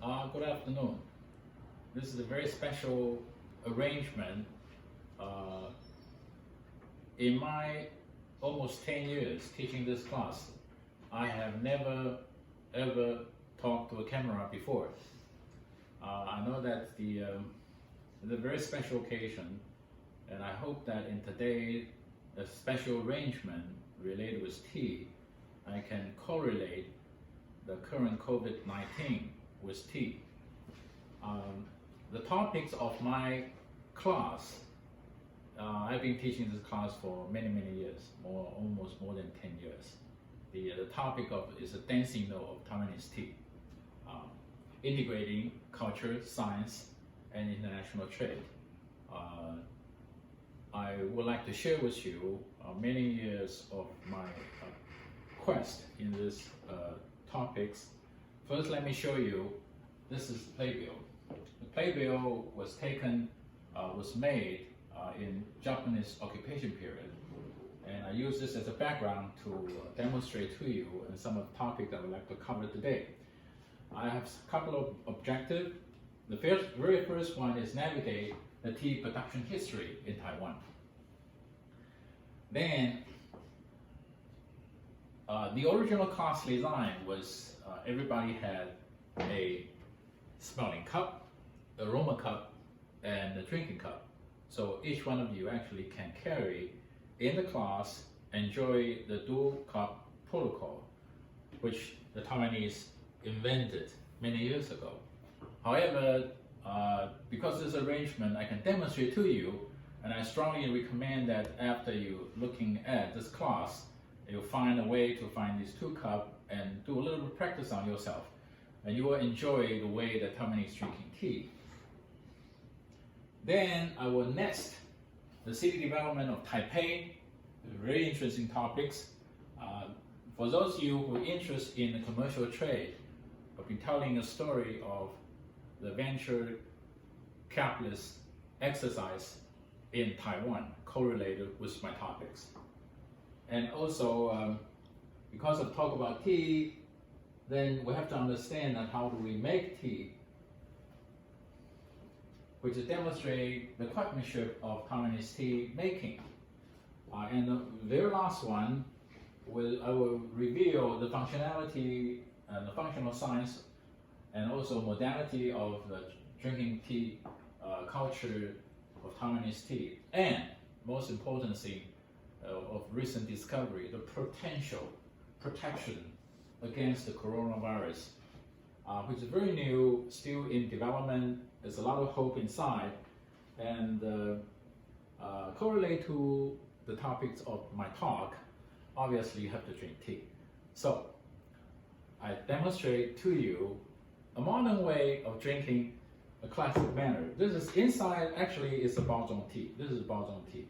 Good afternoon. This is a very special arrangement. In my almost 10 years teaching this class, I have never ever talked to a camera before. I know that it's a very special occasion, and I hope that in today, a special arrangement related with tea, I can correlate the current COVID-19 with tea. The topics of my class, I've been teaching this class for many years, almost more than 10 years. The topic is a dancing note of Taiwanese tea, integrating culture, science, and international trade. I would like to share with you many years of my quest in these topics. First, let me show you. This is playbill. The playbill was made in Japanese occupation period, and I use this as a background to demonstrate to you and some of the topics I would like to cover today. I have a couple of objectives. The very first one is navigate the tea production history in Taiwan. Then, the original class design was everybody had a smelling cup, aroma cup, and a drinking cup. So each one of you actually can carry in the class, enjoy the dual cup protocol, which the Taiwanese invented many years ago. However, because this arrangement I can demonstrate to you, and I strongly recommend that after you looking at this class, you'll find a way to find these two cups and do a little bit of practice on yourself, and you will enjoy the way that Taiwanese is drinking tea. Then I will nest the city development of Taipei, very interesting topics. For those of you who are interested in the commercial trade, I've been telling a story of the venture capitalist exercise in Taiwan correlated with my topics. And also, because I talk about tea, then we have to understand that how do we make tea, which demonstrate the craftsmanship of Taiwanese tea making. And the very last one, I will reveal the functionality and the functional science and also modality of the drinking tea culture of Taiwanese tea. And most important thing of recent discovery, the potential protection against the coronavirus, which is very new, still in development. There's a lot of hope inside, and correlate to the topics of my talk. Obviously, you have to drink tea. So, I demonstrate to you a modern way of drinking a classic manner. This is inside, actually, is a baozhong tea. This is baozhong tea.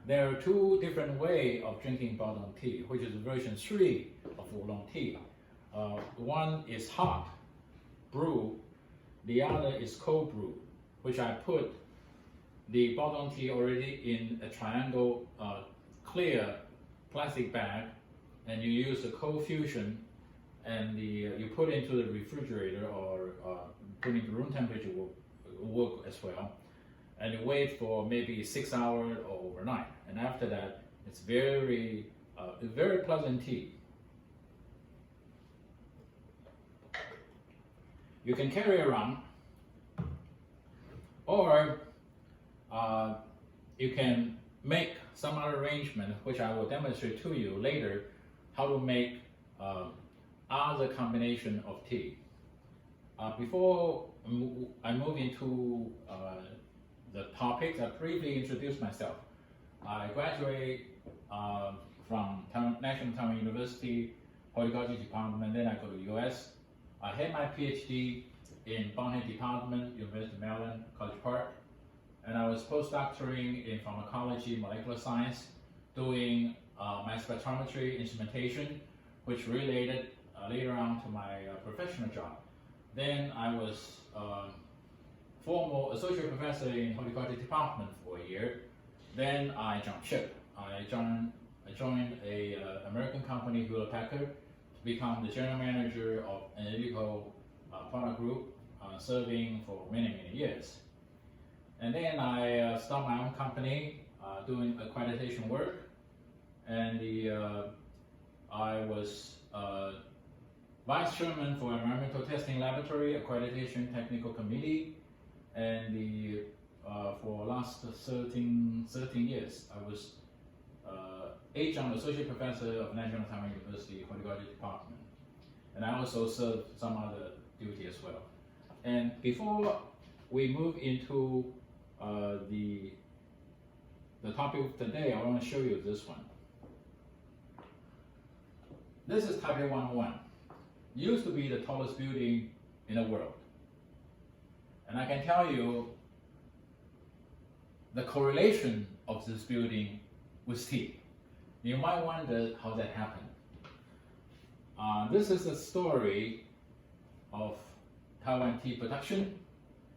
There are two different ways of drinking baozhong tea, which is version 3 of oolong tea. One is hot brew, the other is cold brew, which I put the baozhong tea already in a triangle clear plastic bag, and you use the cold fusion, and you put it into the refrigerator or put it into room temperature will work as well, and you wait for maybe 6 hours or overnight, and after that it's very pleasant tea. You can carry around, or you can make some other arrangement, which I will demonstrate to you later, how to make other combination of tea. Before I move into the topics, I briefly introduce myself. I graduated from National Taiwan University, Horticulture Department, then I go to US. I had my PhD in Botany Department, University of Maryland, College Park, and I was postdoctoring in pharmacology, molecular science, doing mass spectrometry instrumentation, which related later on to my professional job. Then I was former associate professor in horticulture department for a year. Then I jumped ship. I joined a American company, Hewlett Packard, to become the general manager of analytical product group, serving for many, many years. And then I started my own company doing accreditation work, and I was Vice Chairman for Environmental Testing Laboratory Accreditation Technical Committee, and for last 13 years I was Adjunct Associate Professor of National Taiwan University Horticulture Department, and I also served some other duty as well. And before we move into the topic of today, I want to show you this one. This is Taipei 101. Used to be the tallest building in the world. And I can tell you the correlation of this building with tea. You might wonder how that happened. This is the story of Taiwan tea production.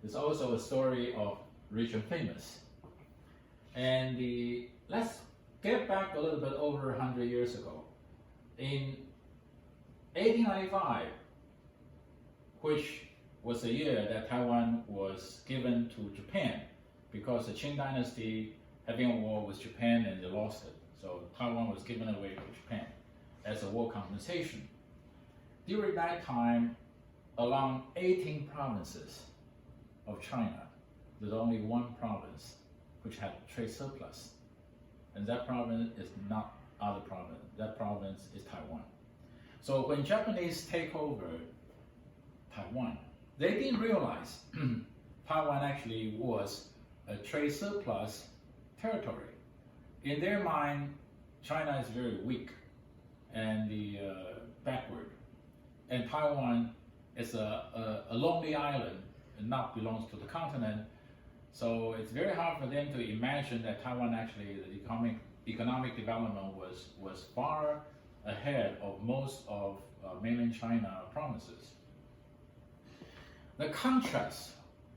It's also a story of rich and famous. And let's get back a little bit over 100 years ago. In 1895, which was the year that Taiwan was given to Japan, because the Qing dynasty having a war with Japan and they lost it. So Taiwan was given away to Japan as a war compensation. During that time, along 18 provinces of China, there's only one province which had trade surplus. And that province is not other province. That province is Taiwan. So when Japanese take over Taiwan, they didn't realize Taiwan actually was a trade surplus territory. In their mind, China is very weak and backward. And Taiwan is a lonely island and not belongs to the continent. So it's very hard for them to imagine that Taiwan actually, the economic development was far ahead of most of mainland China provinces. The contrast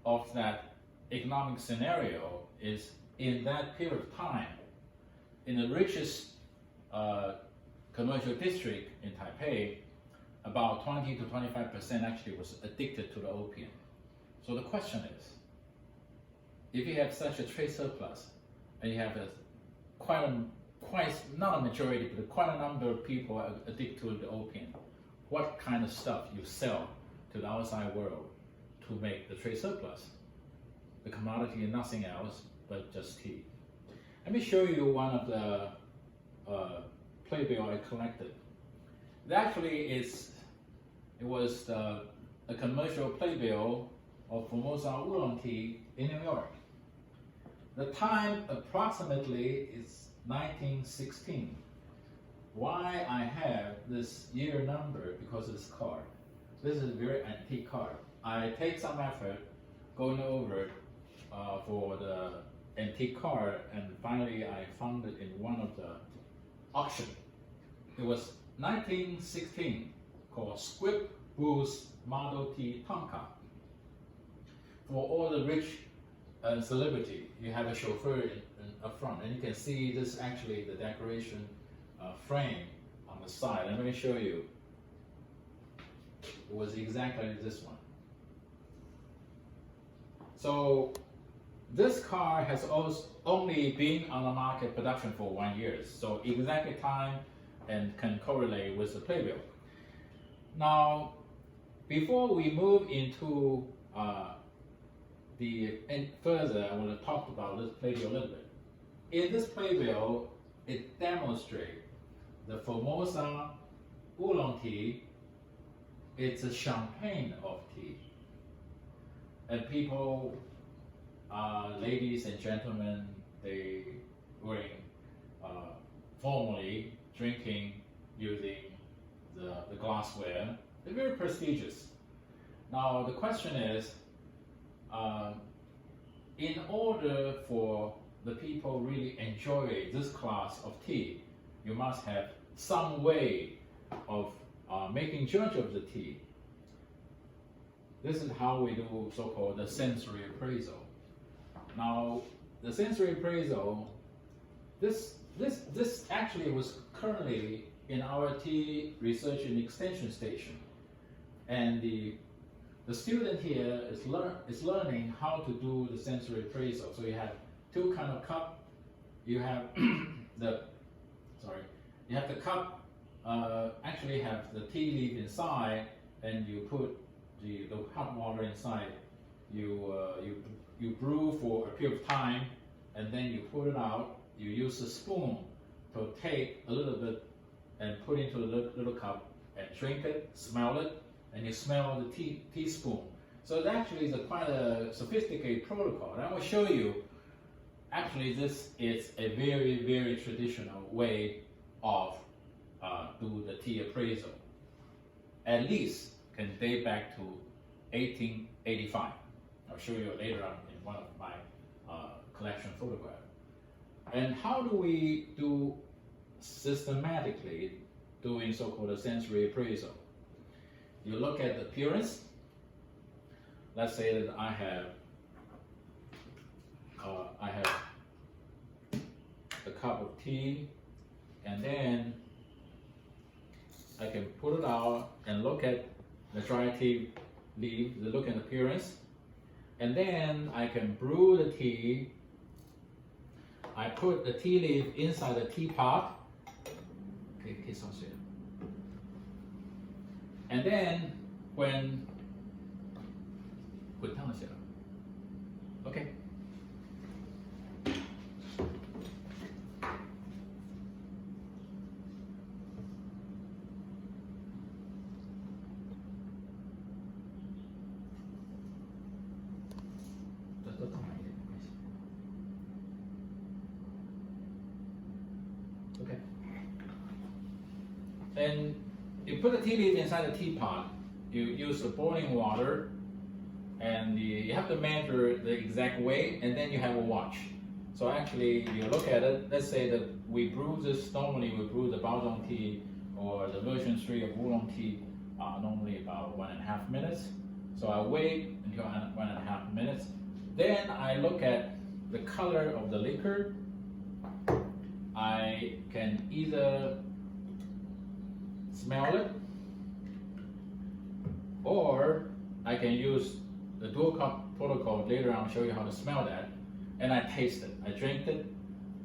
of that economic scenario is in that period of time, in the richest commercial district in Taipei, about 20 to 25% actually was addicted to the opium. So the question is, if you have such a trade surplus, and you have quite not a majority, but quite a number of people are addicted to the opium, what kind of stuff you sell to the outside world to make the trade surplus? The commodity is nothing else but just tea. Let me show you one of the playbill I collected. It actually it was a commercial playbill of Formosa oolong tea in New York. The time approximately is 1916. Why I have this year number? Because of this card. This is a very antique card. I take some effort going over for the antique card, and finally I found it in one of the auction. It was 1916, called Squib Booth Model T Tonka. For all the rich celebrity, you have a chauffeur up front, and you can see this actually the decoration frame on the side. Let me show you. It was exactly this one. So this car has only been on the market production for 1 year, so exactly time and can correlate with the playbill. Now, before we move into further, I want to talk about this playbill a little bit. In this playbill, it demonstrates the Formosa oolong tea. It's a champagne of tea. And people, ladies and gentlemen, they were formally drinking using the glassware. They're very prestigious. Now the question is, in order for the people really enjoy this class of tea, you must have some way of making judge of the tea. This is how we do so-called the sensory appraisal. Now, the sensory appraisal, this actually was currently in our tea research and extension station, and the student here is learning how to do the sensory appraisal. So you have two kind of cup. You have you have the cup actually have the tea leaf inside, and you put the hot water inside. You brew for a period of time, and then you put it out. You use a spoon to take a little bit and put into a little cup and drink it, smell it, and you smell the teaspoon. So it actually is quite a sophisticated protocol. And I will show you, actually this is a very, very traditional way of do the tea appraisal. At least can date back to 1885. I'll show you later on in one of my collection photographs. And how do we do systematically doing so-called a sensory appraisal? You look at the appearance. Let's say that I have a cup of tea, and then I can put it out and look at the dry tea leaf, look at the appearance, and then I can brew the tea. I put the tea leaf inside the teapot. And then when okay. Okay. And you put the tea leaf inside the teapot. You use the boiling water, and you have to measure the exact weight, and then you have a watch. So actually, you look at it. Let's say that we brew this. Normally, we brew the Baozhong tea or the version 3 of oolong tea normally about 1.5 minutes. So I wait until 1.5 minutes. Then I look at the color of the liquor. I can either smell it, or I can use the dual cup protocol. Later I'll show you how to smell that. And I taste it, I drink it,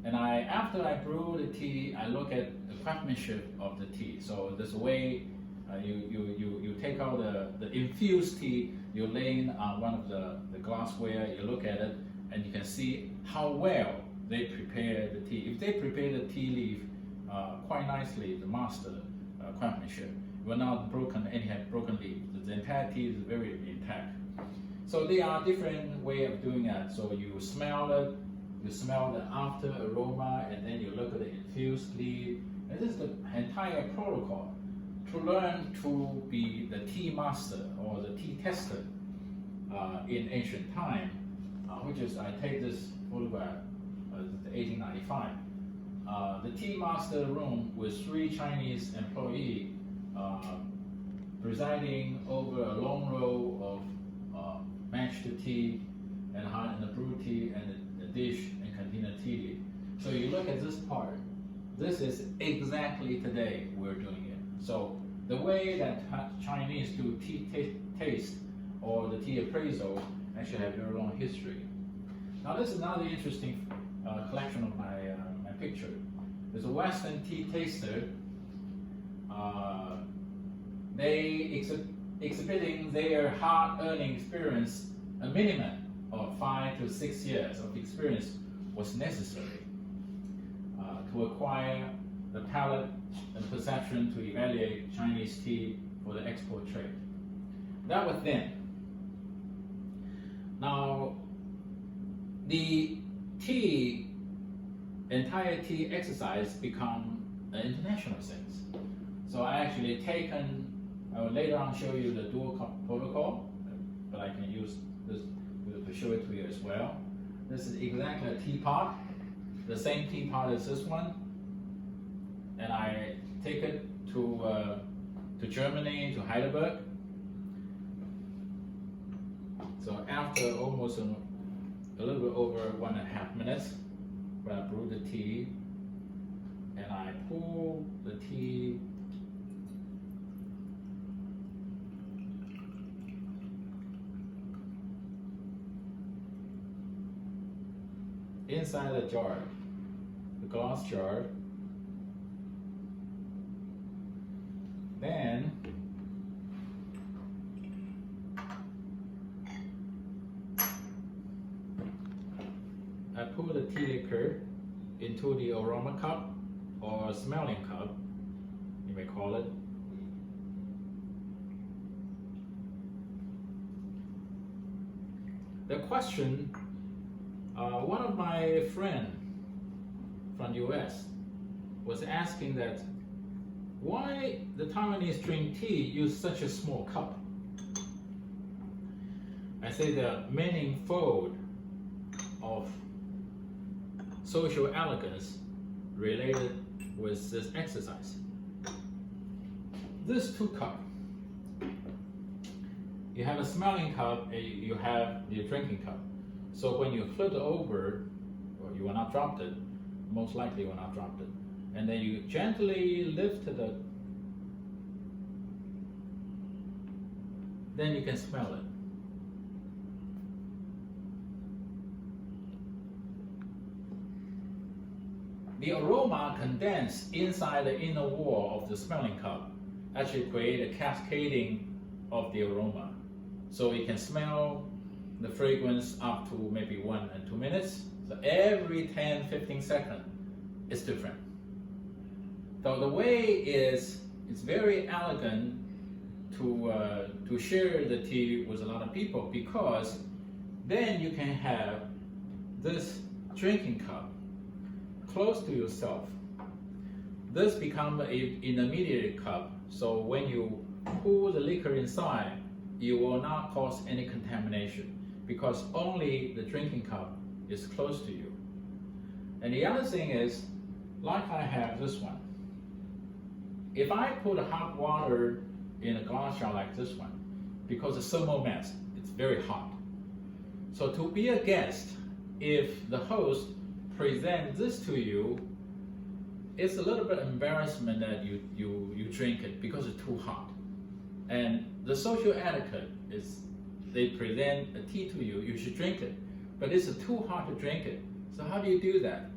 and after I brew the tea, I look at the craftsmanship of the tea. So this way, you take out the infused tea, you lay in one of the glassware, you look at it, and you can see how well they prepare the tea. If they prepare the tea leaf quite nicely, the master craftsmanship will not have broken leaf. The entire tea is very intact. So there are different ways of doing that. So you smell it, you smell the after aroma, and then you look at the infused leaf. And this is the entire protocol to learn to be the tea master or the tea tester in ancient time, which is, I take this photograph, 1895. The tea master room with 3 Chinese employees presiding over a long row of mashed tea and the brew tea and the dish and container tea leaf. So you look at this part. This is exactly today we're doing it. So the way that Chinese do tea taste or the tea appraisal actually have very long history. Now this is another interesting collection of my picture. There's a Western tea taster. They exhibiting their hard-earning experience. A minimum of 5 to 6 years of experience was necessary to acquire the palate and perception to evaluate Chinese tea for the export trade. That was then. Now, the entire tea exercise become an international sense. So I actually I will later on show you the dual cup protocol, but I can use this to show it to you as well. This is exactly a teapot, the same teapot as this one, and I take it to Germany, to Heidelberg. So after almost a little bit over 1.5 minutes, when I brew the tea, and I pour the tea inside the jar, the glass jar. Then I pour the tea liquor into the aroma cup or smelling cup, you may call it. The question, one of my friends from the US was asking that why the Taiwanese drink tea use such a small cup. I say the meaningful of social elegance related with this exercise. This 2 cups. You have a smelling cup and you have the drinking cup. So when you flip it over, or you will not drop it, most likely you will not drop it. And then you gently lift it up. Then you can smell it. The aroma condensed inside the inner wall of the smelling cup actually create a cascading of the aroma. So you can smell the fragrance up to maybe 1 and 2 minutes. So every 10-15 seconds is different. So the way is, it's very elegant to share the tea with a lot of people, because then you can have this drinking cup close to yourself. This becomes an intermediate cup, so when you pour the liquor inside, you will not cause any contamination, because only the drinking cup is close to you. And the other thing is, like I have this one, if I put hot water in a glass jar like this one, because the thermal mass, it's very hot. So to be a guest, if the host presents this to you, it's a little bit embarrassment that you drink it because it's too hot. And the social etiquette is they present a tea to you, you should drink it, but it's too hot to drink it. So how do you do that?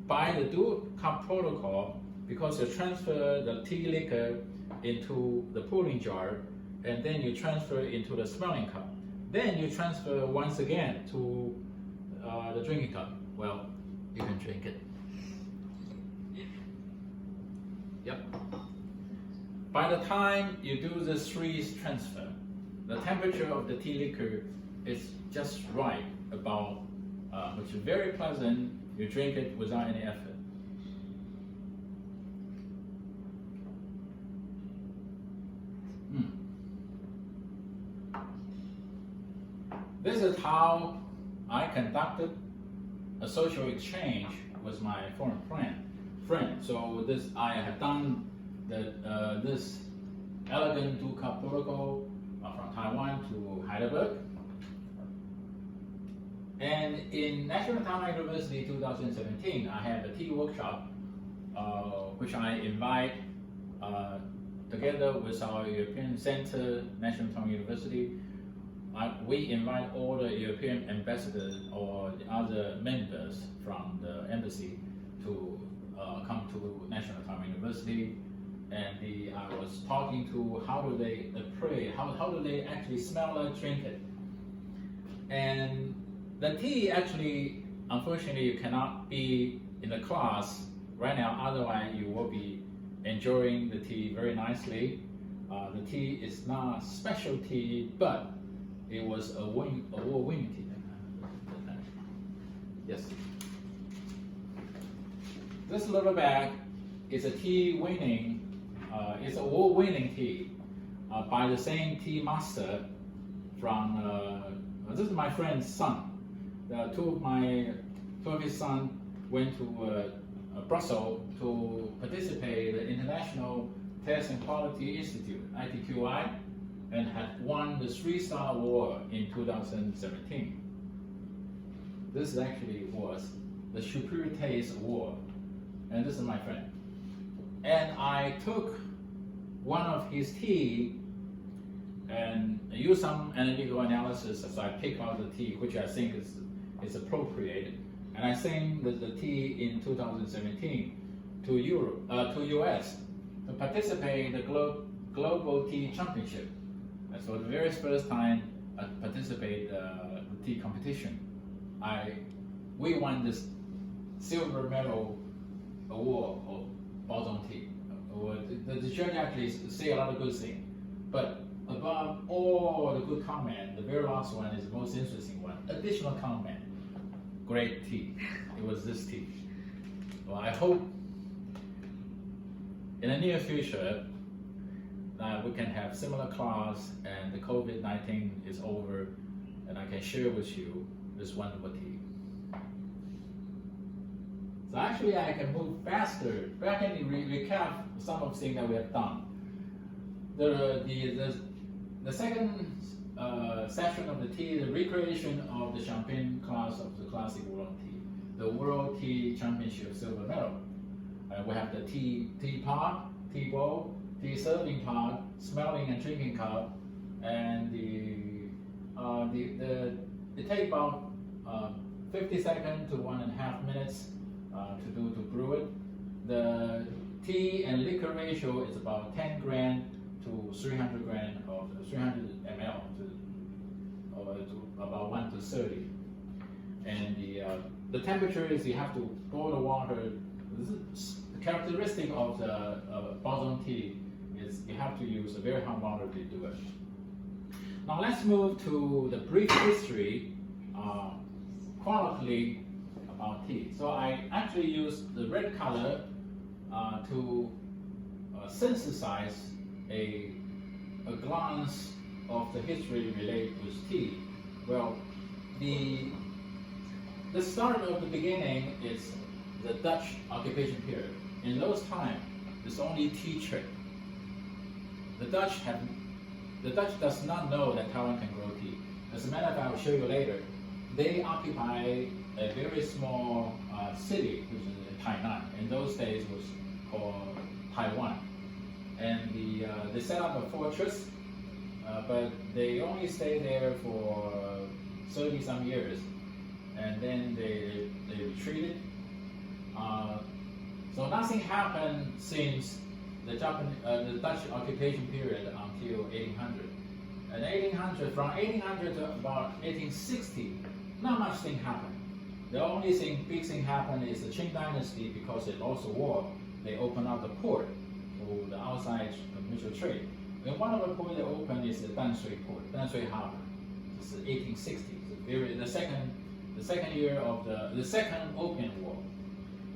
By the dual cup protocol, because you transfer the tea liquor into the pouring jar, and then you transfer into the smelling cup. Then you transfer once again to the drinking cup. Well, you can drink it. Yep. By the time you do this 3 transfer, the temperature of the tea liquor is just right, about, which is very pleasant. You drink it without any effort. This is how I conducted a social exchange with my foreign friend. So this, I have done this elegant dual cup protocol from Taiwan to Heidelberg. And in National Taiwan University 2017, I had a tea workshop, which I invite together with our European Center, National Taiwan University. We invite all the European ambassadors or the other members from the embassy to come to National Taiwan University. And I was talking to how do they pray, how do they actually smell it, drink it. And the tea actually, unfortunately, you cannot be in the class right now, otherwise you will be enjoying the tea very nicely. The tea is not specialty, but it was award-winning tea. Yes. This little bag is a tea winning, it's award-winning tea by the same tea master from, this is my friend's son. Two of his sons went to Brussels to participate in the International Test and Quality Institute, ITQI, and had won the 3-star award in 2017. This actually was the Superior Taste Award, and this is my friend. And I took one of his tea and used some analytical analysis, so I picked out the tea which I think is appropriate And I sent the tea in 2017 to Europe, to US, to participate in the Global Tea Championship. And so the very first time I participated the tea competition, we won this silver medal award of Baozhong tea. The judge actually say a lot of good things, but above all the good comment, the very last one is the most interesting one. Additional comment, great tea. It was this tea. Well, I hope in the near future that we can have similar class and the COVID-19 is over and I can share with you this wonderful tea. So actually I can move faster, but I can recap some of the things that we have done. The second session of the tea, the recreation of the champagne class of the classic world tea, the World Tea Championship silver medal. We have the tea pot, tea bowl, tea serving pot, smelling and drinking cup, and it takes about 50 seconds to 1.5 minutes to brew it. The tea and liquor ratio is about 10 gram to 300 gram of 300 ml to about 1 to 30. And the temperature is you have to boil the water. The characteristic of the Baozhong tea is you have to use a very hot water to do it. Now let's move to the brief history, chronologically about tea. So I actually used the red color to synthesize a glance of the history related with tea. Well, the start of the beginning is the Dutch occupation period. In those times, it's only tea trade. The Dutch does not know that Taiwan can grow tea. As a matter of fact, I'll show you later. They occupy a very small city, which is in Tainan. In those days, it was called Taiwan. And they set up a fortress, but they only stayed there for 30 some years, and then they retreated. So nothing happened since the Dutch occupation period until 1800. And 1800, from 1800 to about 1860, not much thing happened. The only big thing happened is the Qing dynasty, because they lost the war, they opened up the port for the outside commercial trade. And one of the ports they opened is the Danshui port, Danshui harbor. This is 1860, the second year of the second Opium War.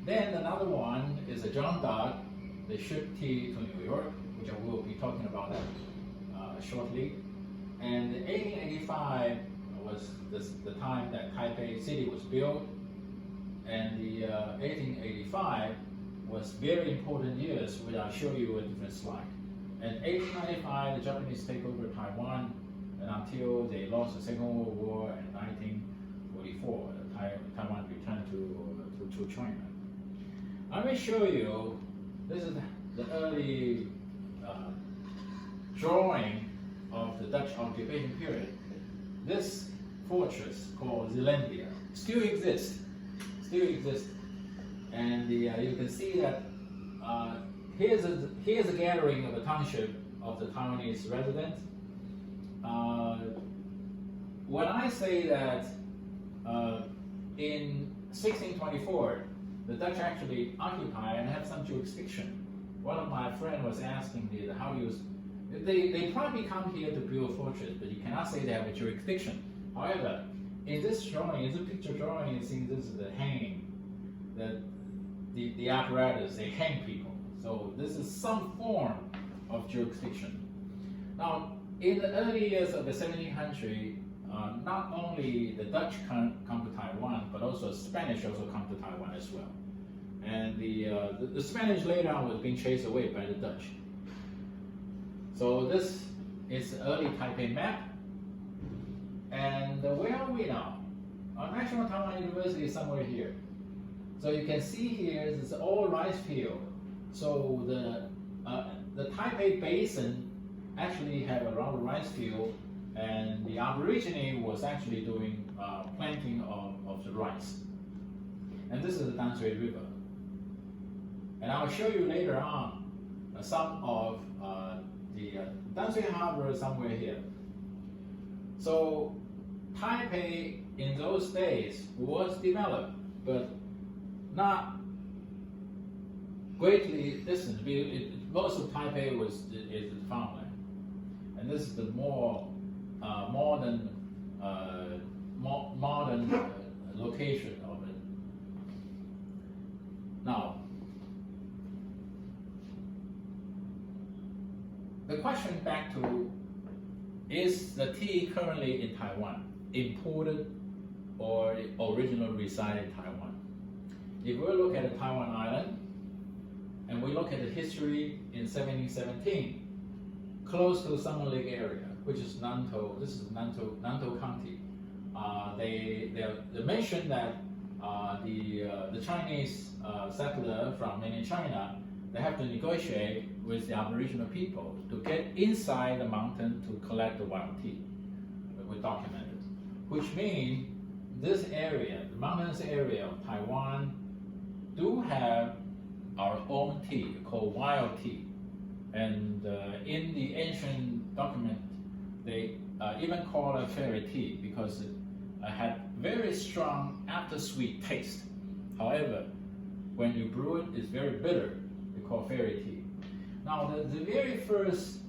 Then another one is the John Dodd. They shipped tea to New York, which I will be talking about that shortly. And 1885 was the time that Taipei City was built, and the 1885 was very important years, which I'll show you a different slide. In 1895, the Japanese take over Taiwan, and until they lost the Second World War in 1944, Taiwan returned to China. Let me show you, this is the early drawing of the Dutch occupation period. This fortress called Zeelandia still exists. And you can see that here's a gathering of the township of the Taiwanese residents. When I say that in 1624, the Dutch actually occupy and have some jurisdiction. One of my friends was asking me how do you, they probably come here to build a fortress, but you cannot say they have a jurisdiction. However, in this drawing, in this picture drawing, you see this is the hanging, the apparatus, they hang people. So this is some form of jurisdiction. Now, in the early years of the 1700s, not only the Dutch come to Taiwan, but also Spanish also come to Taiwan as well. And the Spanish later on was being chased away by the Dutch. So this is the early Taipei map. And where are we now? National Taiwan University is somewhere here. So you can see here, this is all rice field. So the Taipei Basin actually have a lot of rice field, and the Aborigine was actually doing planting of the rice. and this is the Danshui River. And I will show you later on some of the Danshui Harbor somewhere here. So Taipei in those days was developed, but not greatly distant. Most of Taipei is farmland, and this is the more modern location of it. Now, the question back to, is the tea currently in Taiwan imported or originally reside in Taiwan? If we look at the Taiwan island and we look at the history in 1717, close to Summer Lake area, which is Nantou, this is Nantou County, they mentioned that the Chinese settler from mainland China, they have to negotiate with the Aboriginal people to get inside the mountain to collect the wild tea. We documented, which means this area, the mountainous area of Taiwan, do have our own tea called wild tea. And in the ancient document, they even call it fairy tea because it had very strong after-sweet taste. However, when you brew it, it's very bitter. They call fairy tea. Now, the very first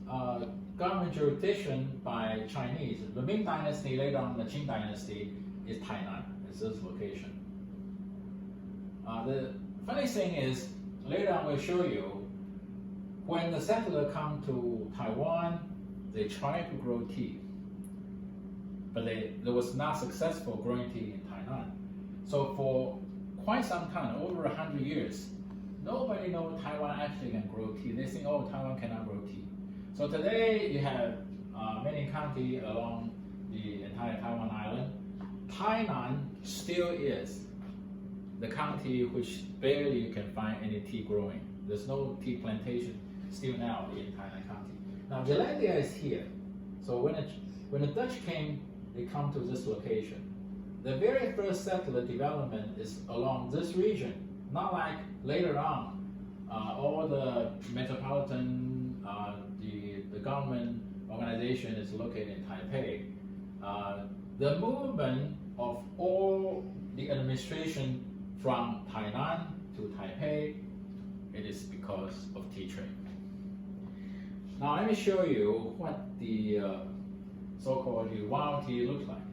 government jurisdiction by Chinese, the Ming Dynasty, later on the Qing Dynasty, is Tainan. It's this location. The funny thing is, later on we'll show you, when the settler come to Taiwan, they tried to grow tea, but they was not successful growing tea in Tainan. So for quite some time, over 100 years, nobody knows Taiwan actually can grow tea. They think, oh, Taiwan cannot grow tea. So today you have many counties along the entire Taiwan island. Tainan still is the county which barely you can find any tea growing. There's no tea plantation still now in Tainan County. Now, Zealandia is here. So when the Dutch came, they come to this location. The very first settler development is along this region, not like later on, all the metropolitan, the government organization is located in Taipei. The movement of all the administration from Tainan to Taipei, it is because of tea trade. Now let me show you what the so-called the wild tea looks like.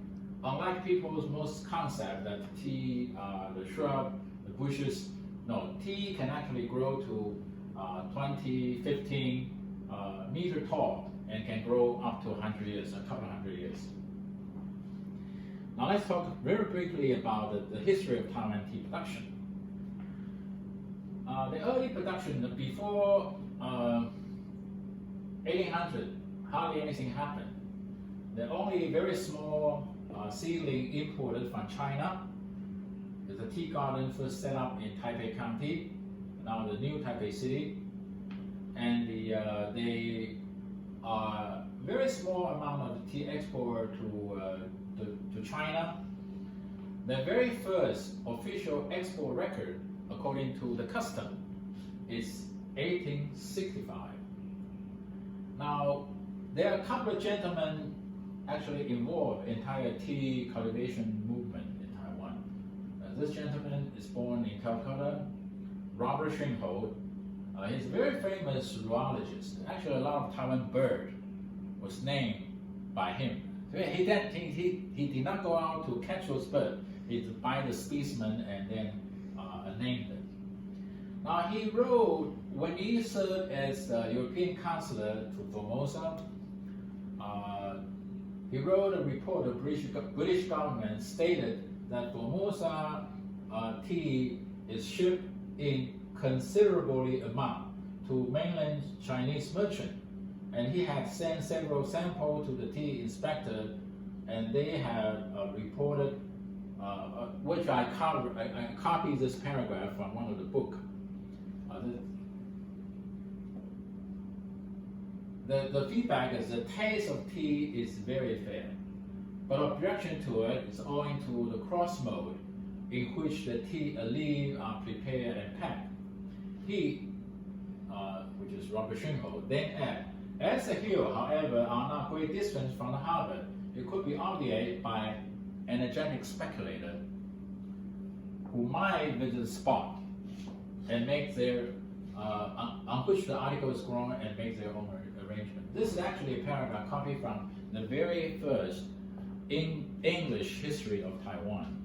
Unlike people's most concept that tea, the shrub, the bushes, no, tea can actually grow to 20, 15 meter tall and can grow up to 100 years, a couple hundred years. Now let's talk very briefly about the history of Taiwan tea production. The early production, before 1800, hardly anything happened. The only very small seedling imported from China is a tea garden first set up in Taipei County, now the new Taipei City, and they are very small amount of tea export to China. The very first official export record, according to the custom, is 1865. Now, there are a couple of gentlemen actually involved in entire tea cultivation movement in Taiwan. This gentleman is born in Calcutta, Robert Shinghold. He's a very famous zoologist. Actually, a lot of Taiwan bird was named by him. He did not go out to catch those birds. He buy the specimen and then named it. Now he wrote, when he served as European consular to Formosa, he wrote a report. The British government stated that Formosa tea is shipped in considerably amount to mainland Chinese merchant, and he had sent several samples to the tea inspector, and they have reported, which I copied this paragraph from one of the book. The feedback is the taste of tea is very fair, but objection to it is owing to the cross mode in which the tea leaves are prepared and packed. He, which is Robert Shinho, then add, as the hill, however, are not great distance from the harbor, it could be obviated by an energetic speculator who might visit the spot and make their, on which the article is grown and make their own arrangement. This is actually a paragraph copied from the very first English history of Taiwan,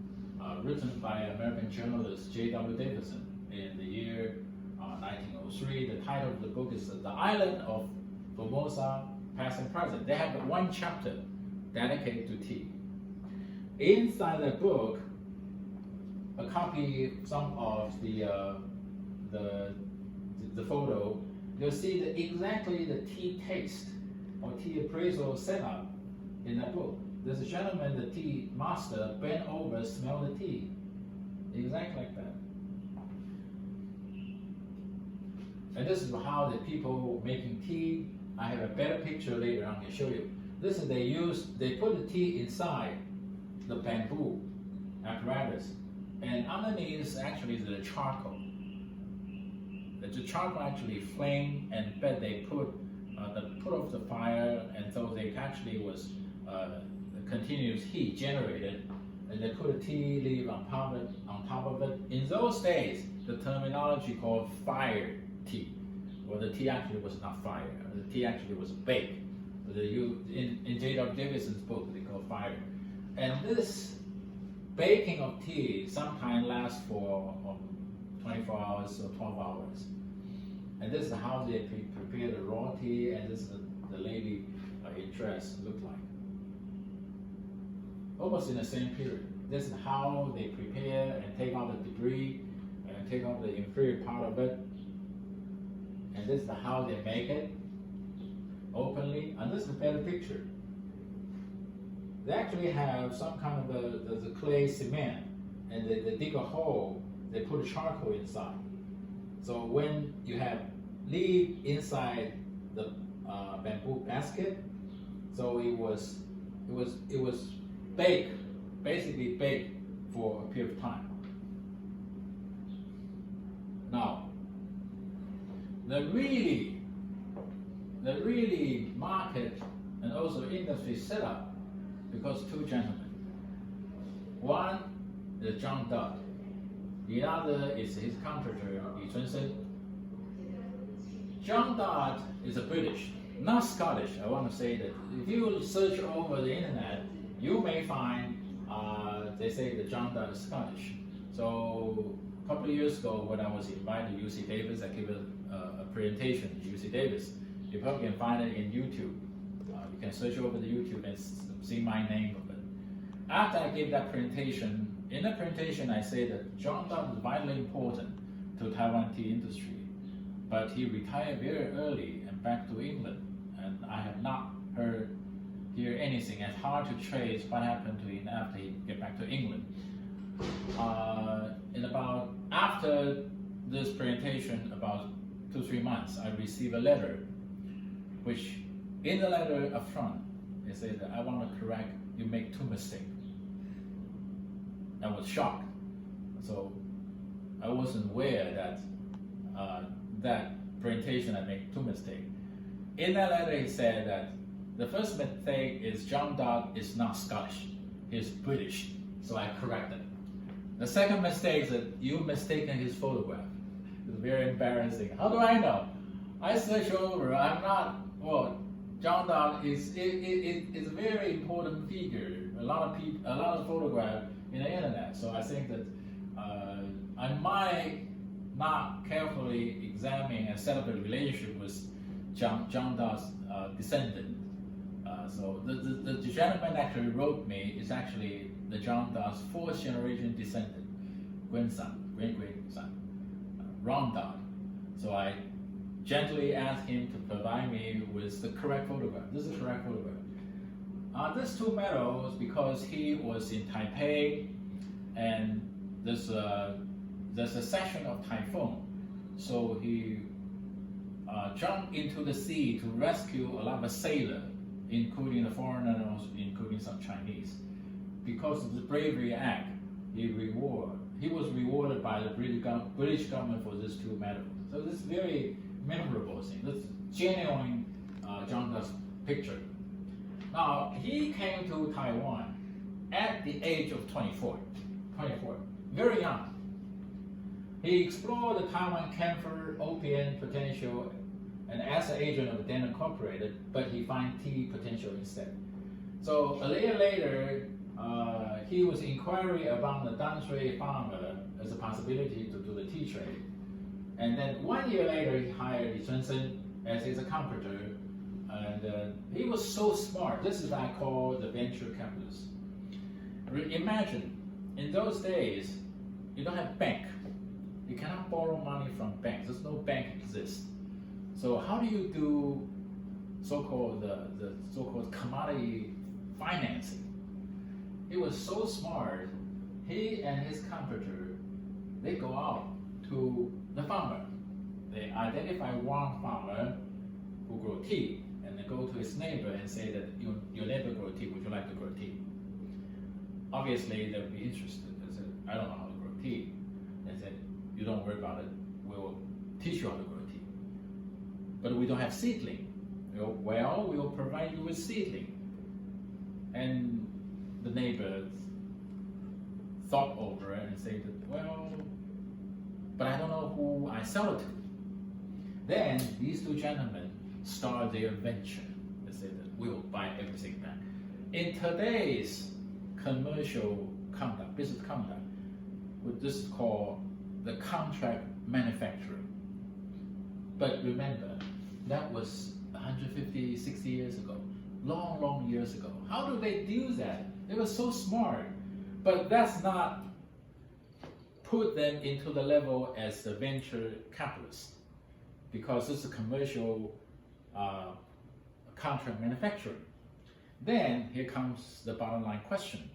written by American journalist J.W. Davidson in the year 1903. The title of the book is The Island of Formosa, Past and Present. They have one chapter dedicated to tea. Inside the book, a copy, some of the photo, you'll see exactly the tea taste or tea appraisal setup in that book. There's a gentleman, the tea master, bent over, smelled the tea. Exactly like that. And this is how the people making tea, I have a better picture later on to show you. This is they put the tea inside the bamboo apparatus, and underneath actually is the charcoal. The charcoal actually flame, and then they put off the fire, and so they actually was continuous heat generated, and they put a tea leaf on top of it. In those days, the terminology called fire tea. Well, the tea actually was not fire. The tea actually was baked. In J.W. Davidson's book, they call fire. And this baking of tea sometimes lasts for 24 hours or 12 hours. And this is how they prepare the raw tea, and this is the lady in dress looked like. Almost in the same period. This is how they prepare and take out the debris and take out the inferior part of it. And this is how they make it openly. And this is a better picture. They actually have some kind of the clay cement, and they dig a hole, they put a charcoal inside. So when you have leaf inside the bamboo basket, so it was baked, basically baked for a period of time. Now, the really market and also industry setup, because two gentlemen. One is John Dodd, the other is his contractor, Li Chunsen. John Dodd is a British, not Scottish. I want to say that if you search over the internet, you may find they say that John Dodd is Scottish. So a couple of years ago, when I was invited to UC Davis, I gave a presentation to UC Davis. You probably can find it in YouTube. You can search over the YouTube and see my name of it. After I gave that presentation, in the presentation I say that John Dodd is vitally important to Taiwan tea industry, but he retired very early and back to England, and I have not hear anything. It's hard to trace what happened to him after he get back to England. After this presentation, about 2-3 months, I received a letter, which in the letter up front, they say that I want to correct, you make 2 mistakes. I was shocked. So I wasn't aware that that presentation I made 2 mistakes. In that letter, he said that the first mistake is John Dodd is not Scottish, he's British, so I corrected. The second mistake is that you mistaken his photograph. It's very embarrassing. How do I know? I search over, I'm not, well, John Dodd is a very important figure. A lot of photographs in the internet. So I think that I might not carefully examine and set up a relationship with John Dodd's descendant. So the gentleman actually wrote me is actually the John Dodd's 4th generation descendant, grandson, great-grandson, Ron Dodd. So I gently asked him to provide me with the correct photograph. This is the correct photograph. This 2 medals because he was in Taipei, and there's a section of typhoon, so he jumped into the sea to rescue a lot of sailors, including the foreigners, including some Chinese. Because of the bravery act, he reward he was rewarded by the British government for these 2 medals. So this is very memorable thing. This is genuine John Dutt's picture. Now, he came to Taiwan at the age of 24, very young. He explored the Taiwan camphor opium potential and as an agent of then incorporated, but he found tea potential instead. So a year later, he was inquiring about the Danshui farmer as a possibility to do the tea trade. And then 1 year later, he hired Li Chunsen as his accomplice. And he was so smart. This is what I call the venture capitalist. Imagine, in those days, you don't have bank. You cannot borrow money from banks. There's no bank exists. So how do you do so-called the so-called commodity financing? He was so smart. He and his competitor, they go out to the farmer. They identify one farmer who grow tea, and they go to his neighbor and say that your neighbor grow tea. Would you like to grow tea? Obviously, they'll be interested. They said, I don't know how to grow tea. They said, you don't worry about it. We'll teach you how to grow tea. But we don't have seedling. Well, we will provide you with seedling. And the neighbors thought over it and said, well, but I don't know who I sell it to. Then these 2 gentlemen start their venture. They said that we'll buy everything back. In today's commercial conduct, business conduct, this is called the contract manufacturing. But remember, that was 150, 60 years ago, long years ago. How do they do that? They were so smart. But that's not put them into the level as the venture capitalists, because it's a commercial contract manufacturing. Then here comes the bottom line question.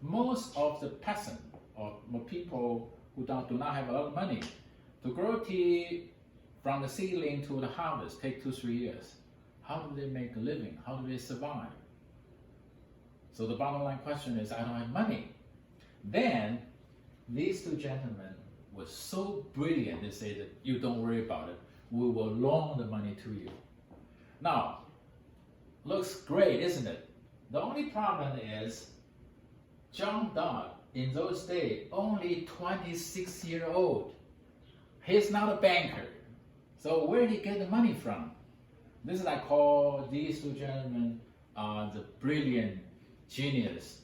Most of the peasants or people who do not have a lot of money to grow tea from the seedling to the harvest take 2-3 years. How do they make a living? How do they survive? So the bottom line question is, I don't have money. Then these 2 gentlemen were so brilliant, they say that you don't worry about it. We will loan the money to you. Now, looks great, isn't it? The only problem is John Dutt, in those days, only 26 years old. He's not a banker. So where did he get the money from? This is I call these 2 gentlemen the brilliant genius,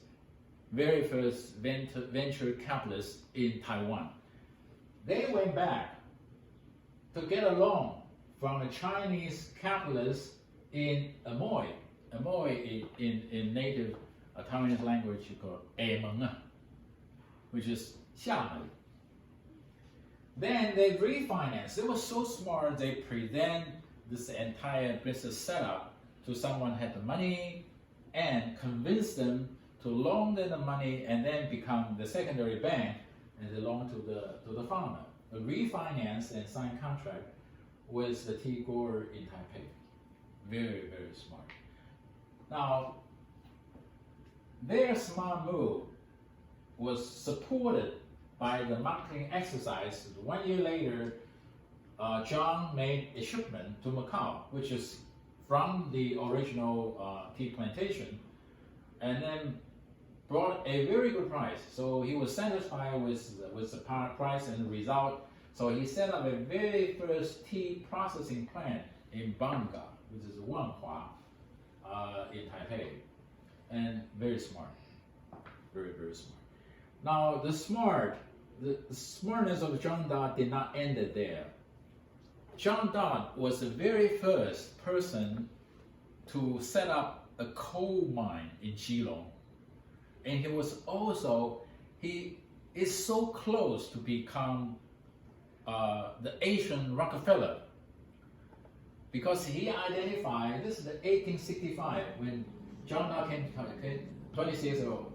very first venture capitalists in Taiwan. They went back to get a loan from a Chinese capitalist in Amoy. Amoy in native Taiwanese language you call Ameng, which is Xiamen. Then they refinanced. They were so smart, they present this entire business setup to someone who had the money and convince them to loan them the money and then become the secondary bank and they loan to the farmer. They refinance and sign contract with the tea grower in Taipei. Very, very smart. Now, their smart move was supported by the marketing exercise. 1 year later, John made a shipment to Macau, which is from the original tea plantation, and then brought a very good price. So he was satisfied with the price and the result. So he set up a very first tea processing plant in Bangka, which is Wanhua, in Taipei, and very smart, very, very smart. Now the smartness of John Dutt did not end it there. John Dutt was the very first person to set up a coal mine in Keelung, and he is so close to become the Asian Rockefeller, because he identified, this is the 1865 when John Dutt came 26 years old.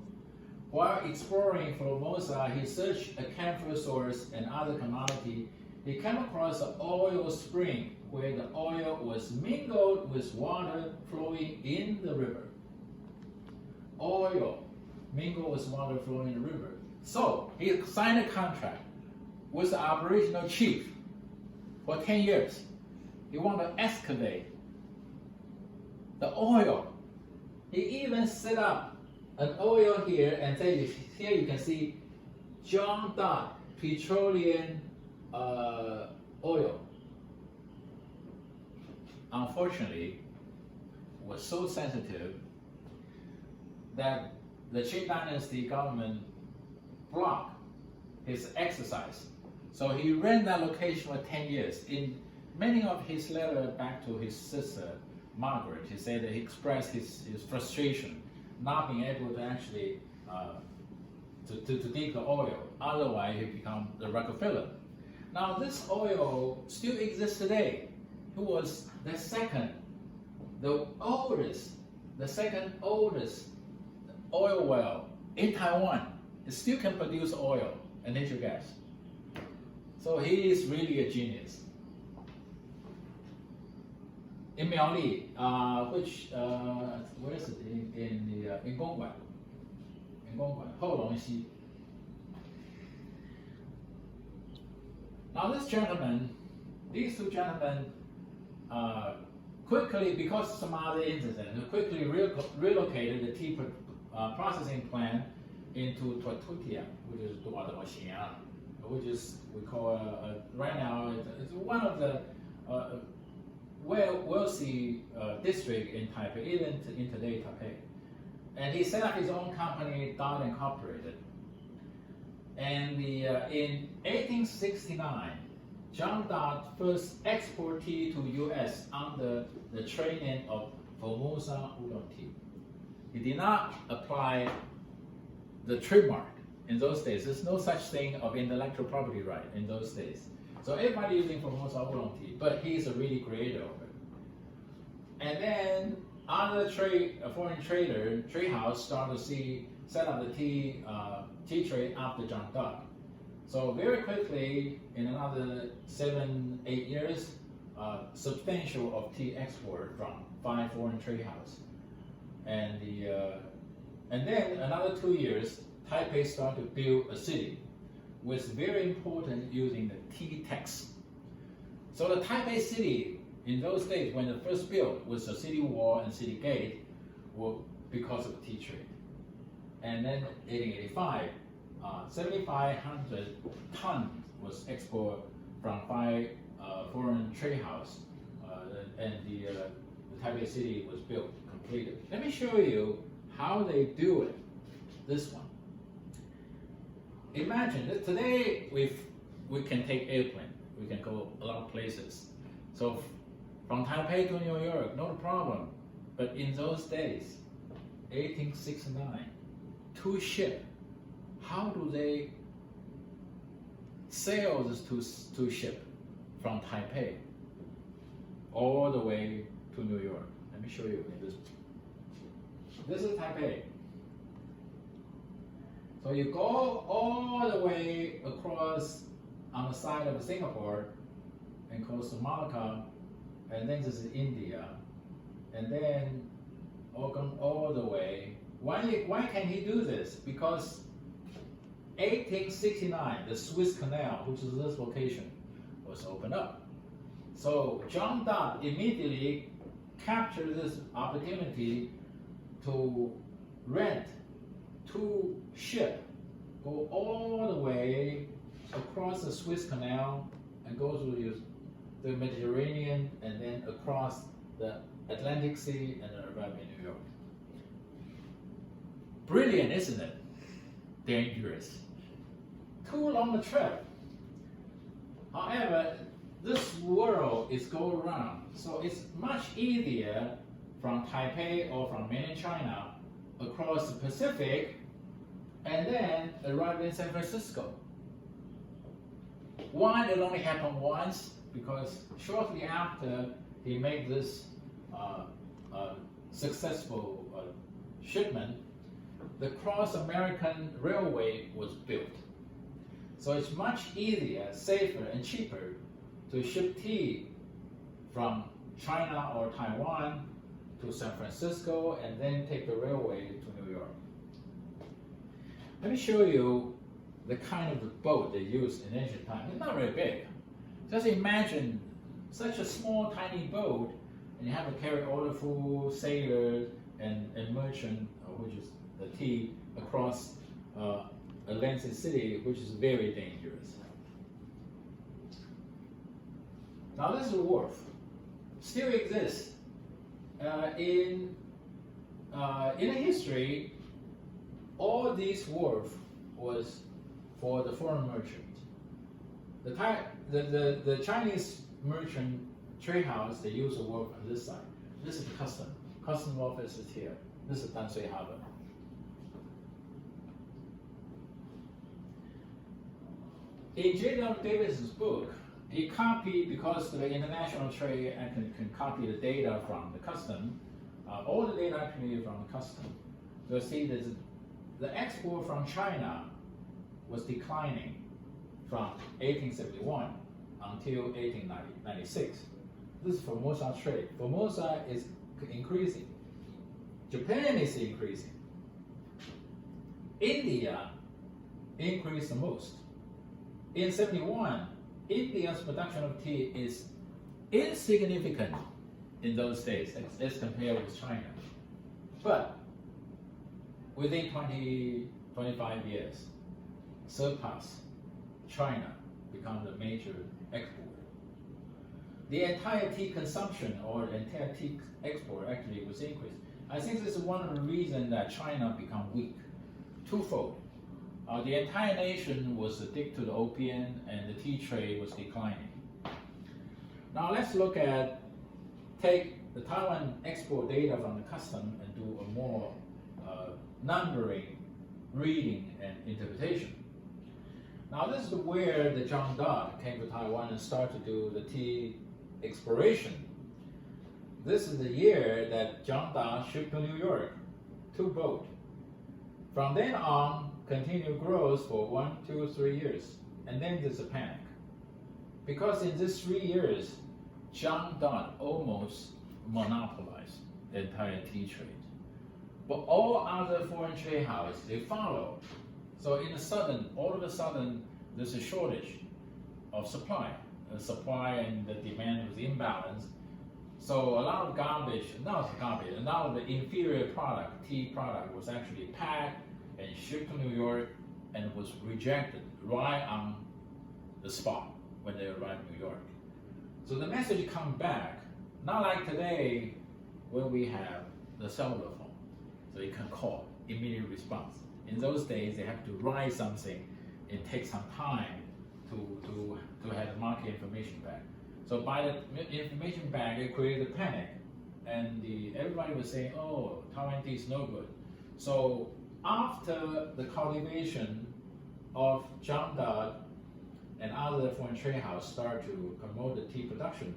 While exploring Formosa, he searched a camphor source and other commodity. He came across an oil spring where the oil was mingled with water flowing in the river. Oil mingled with water flowing in the river. So he signed a contract with the Aboriginal chief for 10 years. He wanted to excavate the oil. He even set up an oil here, and here you can see John Dodd petroleum oil. Unfortunately, was so sensitive that the Qing Dynasty government blocked his exercise. So he ran that location for 10 years. In many of his letters back to his sister, Margaret, he said that he expressed his frustration not being able to actually to dig the oil. Otherwise, he become the Rockefeller. Now, this oil still exists today. It was the second oldest oil well in Taiwan. It still can produce oil and natural gas. So he is really a genius. In Miaoli, where is it? In Gongguan. In Gongguan, Houlongxi. Now these two gentlemen, quickly, because of some other incident, quickly relocated the tea processing plant into Tuatutia, which is Duodaoxian, which is we call right now it's one of the wealthy district in Taipei, even in today Taipei. And he set up his own company, Dodd Incorporated. And in 1869, John Dodd first exported tea to U.S. under the trade name of Formosa Oolong tea. He did not apply the trademark in those days. There's no such thing of intellectual property right in those days. So everybody using Formosa Oolong tea, but he's a really creator of it. And then other foreign trade house started to set up the tea trade after John Dodd. So very quickly, in another 7-8 years, substantial of tea export from 5 foreign trade houses. And then another 2 years, Taipei started to build a city, was very important using the tea tax. So the Taipei city in those days, when it first built, was a city wall and city gate, because of the tea trade. And then 1885, 7,500 tons was exported from 5 foreign trade houses, and the Taipei city was built, completed. Let me show you how they do it. This one. Imagine that today we can take airplane. We can go a lot of places. So from Taipei to New York, no problem. But in those days, 1869, 2 ships. How do they sail this 2 ships from Taipei all the way to New York? Let me show you in this. This is Taipei. So you go all the way across on the side of Singapore and close to Malacca, and then this is India, and then all the way. Why can he do this? Because 1869, the Suez Canal, which is this location, was opened up. So John Dodd immediately captured this opportunity to rent 2 ships, go all the way across the Suez Canal and go through the Mediterranean and then across the Atlantic Sea and then arrive in New York. Brilliant, isn't it? Dangerous. Too long a trip. However, this world is go around, so it's much easier from Taipei or from mainland China across the Pacific and then arrive in San Francisco. One, it only happened once because shortly after he made this successful shipment, the Cross-American Railway was built. So it's much easier, safer, and cheaper to ship tea from China or Taiwan to San Francisco and then take the railway to New York. Let me show you the kind of boat they used in ancient times. It's not very big. Just imagine such a small, tiny boat, and you have to carry all the full sailors and merchant, which is the tea, across Atlantic City, which is very dangerous. Now this is a wharf. Still exists. In the history, all these wharf was for the foreign merchant. The Chinese merchant trade house, they use the wharf on this side. This is the custom office is here. This is Danshui Harbor. In J.W. Davis's book, he copied, because the international trade can copy the data from the custom, all the data actually from the custom. So you see that the export from China was declining from 1871 until 1896. This is Formosa trade. Formosa is increasing. Japan is increasing. India increased the most. In 71, India's production of tea is insignificant in those days as compared with China. But within 25 years, surpass China, become the major exporter. The entire tea consumption or the entire tea export actually was increased. I think this is one of the reasons that China become weak. Twofold. The entire nation was addicted to the opium and the tea trade was declining. Now let's take the Taiwan export data from the custom and do a more numbering, reading, and interpretation. Now this is where the John Dodd came to Taiwan and started to do the tea exploration. This is the year that John Dodd shipped to New York, 2 boats. From then on, continued growth for 1, 2, 3 years, and then there's a panic. Because in these 3 years, John Dodd almost monopolized the entire tea trade. But all other foreign trade houses, they follow. So all of a sudden, there's a shortage of supply. The supply and the demand was imbalanced. So a lot of a lot of the inferior product, tea product, was actually packed and shipped to New York and was rejected right on the spot when they arrived in New York. So the message come back, not like today when we have the cellular phone. So you can call, immediate response. In those days, they have to write something. It takes some time to have the market information back. So by the information back, it created panic. And everybody was saying, oh, Taiwan tea is no good. So after the cultivation of John Dodd and other foreign trade houses started to promote the tea production,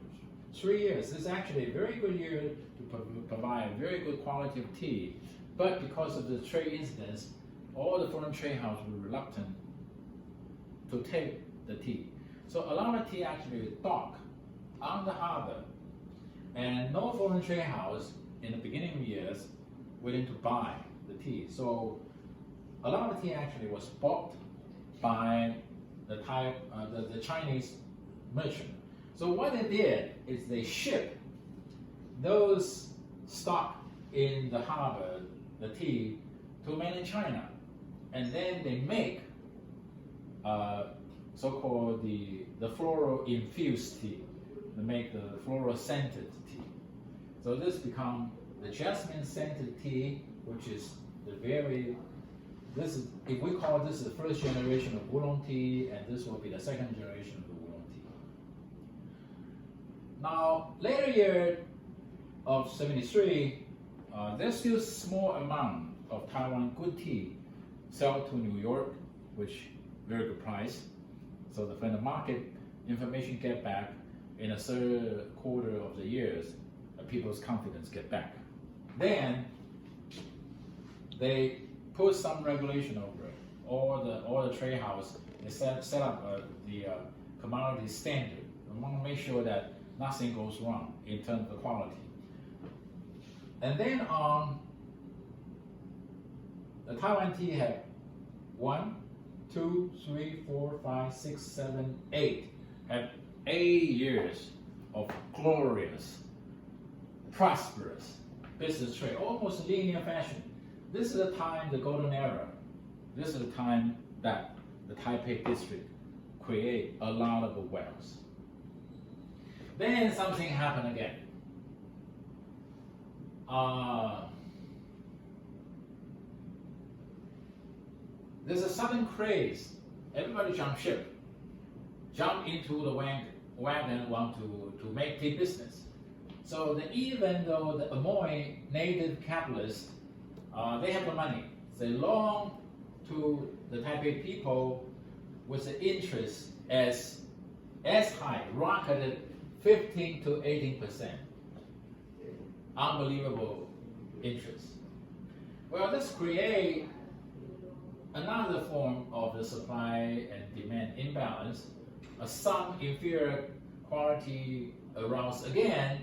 3 years, this is actually a very good year to provide a very good quality of tea. But because of the trade incidents, all the foreign trade houses were reluctant to take the tea. So a lot of tea actually docked on the harbor, and no foreign trade house in the beginning of years willing to buy the tea. So a lot of tea actually was bought by the Chinese merchant. So what they did is they shipped those stock in the harbor, the tea, to mainland China, and then they make so-called the floral infused tea. They make the floral scented tea. So this become the jasmine scented tea, which is if we call this the first generation of oolong tea, and this will be the second generation of the oolong tea. Now, later year of 73, there's still small amount of Taiwan good tea sell to New York, which very good price. So when the market information get back in a third quarter of the years, people's confidence get back. Then they put some regulation over it. All the trade house, they set up the commodity standard. We want to make sure that nothing goes wrong in terms of quality. And then the Taiwan tea had 1, 2, 3, 4, 5, 6, 7, 8. Have 8 years of glorious, prosperous business trade, almost linear fashion. This is the time, the golden era. This is the time that the Taipei district create a lot of wealth. Then something happened again. There's a sudden craze. Everybody jump ship, jump into the wagon, want to make tea business. So even though the Amoy native capitalists, they have the money, they loan to the Taipei people with the interest as high, rocketed 15 to 18%. Unbelievable interest. Well, this create another form of the supply and demand imbalance. Some inferior quality aroused again,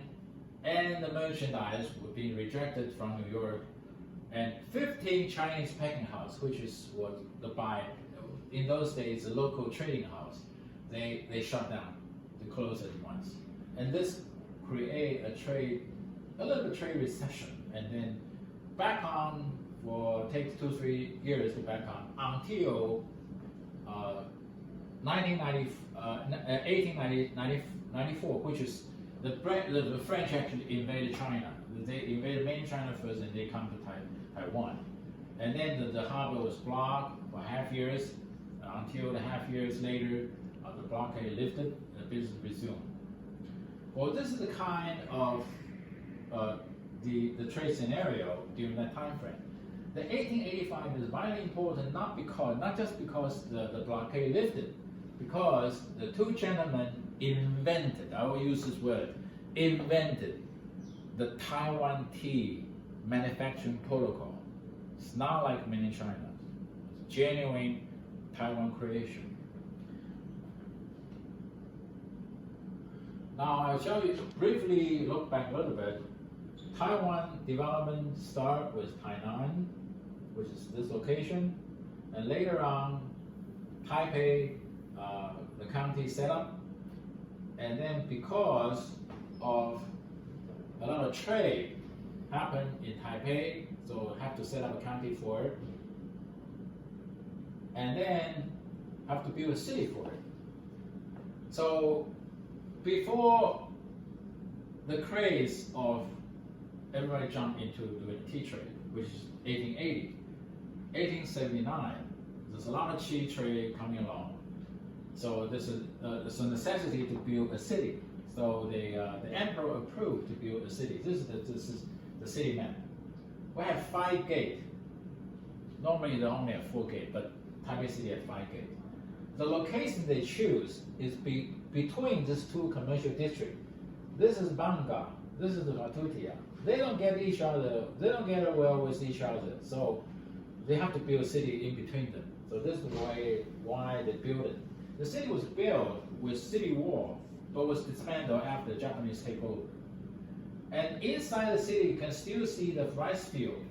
and the merchandise would be rejected from New York. And 15 Chinese packing house, which is what in those days, the local trading house, they shut down, they closed at once. And this create a little bit trade recession, and then back on takes 2-3 years to back on until 1894, which is the French actually invaded China. They invaded mainland China first, and they come to Taiwan. And then the harbor was blocked for half years until the half years later, the blockade lifted and business resumed. Well, this is the kind of the trade scenario during that time frame. The 1885 is vitally important, not just because the blockade lifted, because the two gentlemen invented, I will use this word, invented the Taiwan tea manufacturing protocol. It's not like mainland China. It's genuine Taiwan creation. Now I'll show you, briefly look back a little bit. Taiwan development start with Tainan, which is this location, and later on, Taipei, the county set up, and then because of a lot of trade happened in Taipei, so have to set up a county for it, and then have to build a city for it. So before the craze of everybody jumped into doing tea trade, which is 1880, 1879, there's a lot of tea trade coming along. So there's a necessity to build a city. So the emperor approved to build a city. This is the city map. We have 5 gates. Normally they only have 4 gates, but Taipei City has 5 gates. The location they choose is between these two commercial districts. This is Bangka, this is the Vatutia. They don't get each other, they don't get well with each other, so they have to build a city in between them. So this is the way why they built it. The city was built with city wall, but was dismantled after the Japanese takeover. And inside the city, you can still see the rice field.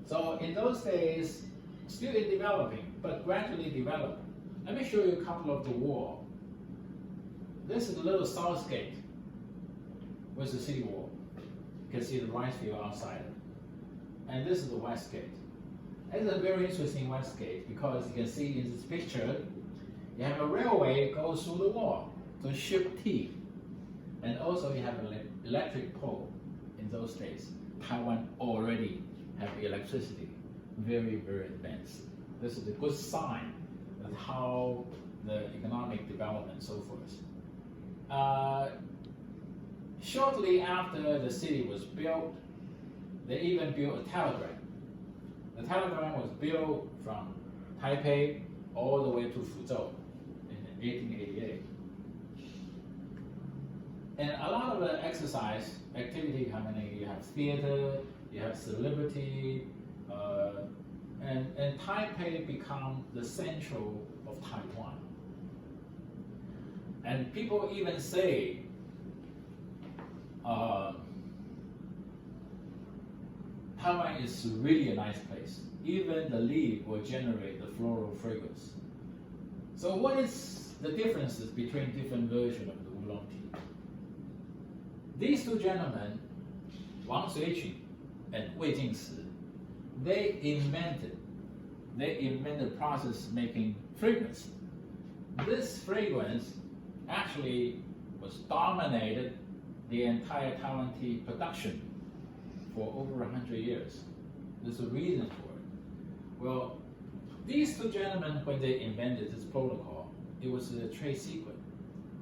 So in those days, still in developing, but gradually developed. Let me show you a couple of the wall. This is the little south gate with the city wall. You can see the rice field outside. And this is the west gate. It's a very interesting west gate because you can see in this picture, you have a railway goes through the wall to ship tea. And also you have an electric pole in those days. Taiwan already have electricity, very, very advanced. This is a good sign of how the economic development and so forth. Shortly after the city was built, they even built a telegram. The telegram was built from Taipei all the way to Fuzhou in 1888. And a lot of the exercise activity happening. You have theater, you have celebrity, and Taipei become the central of Taiwan. And people even say Taiwan is really a nice place. Even the leaf will generate the floral fragrance. So what is the differences between different versions of the oolong tea? These two gentlemen, Wang Suijing and Wei Jingsi, they invented process making fragrance. This fragrance actually was dominated the entire Taiwan tea production for over 100 years. There's a reason for it. Well, these two gentlemen, when they invented this protocol, it was a trade secret,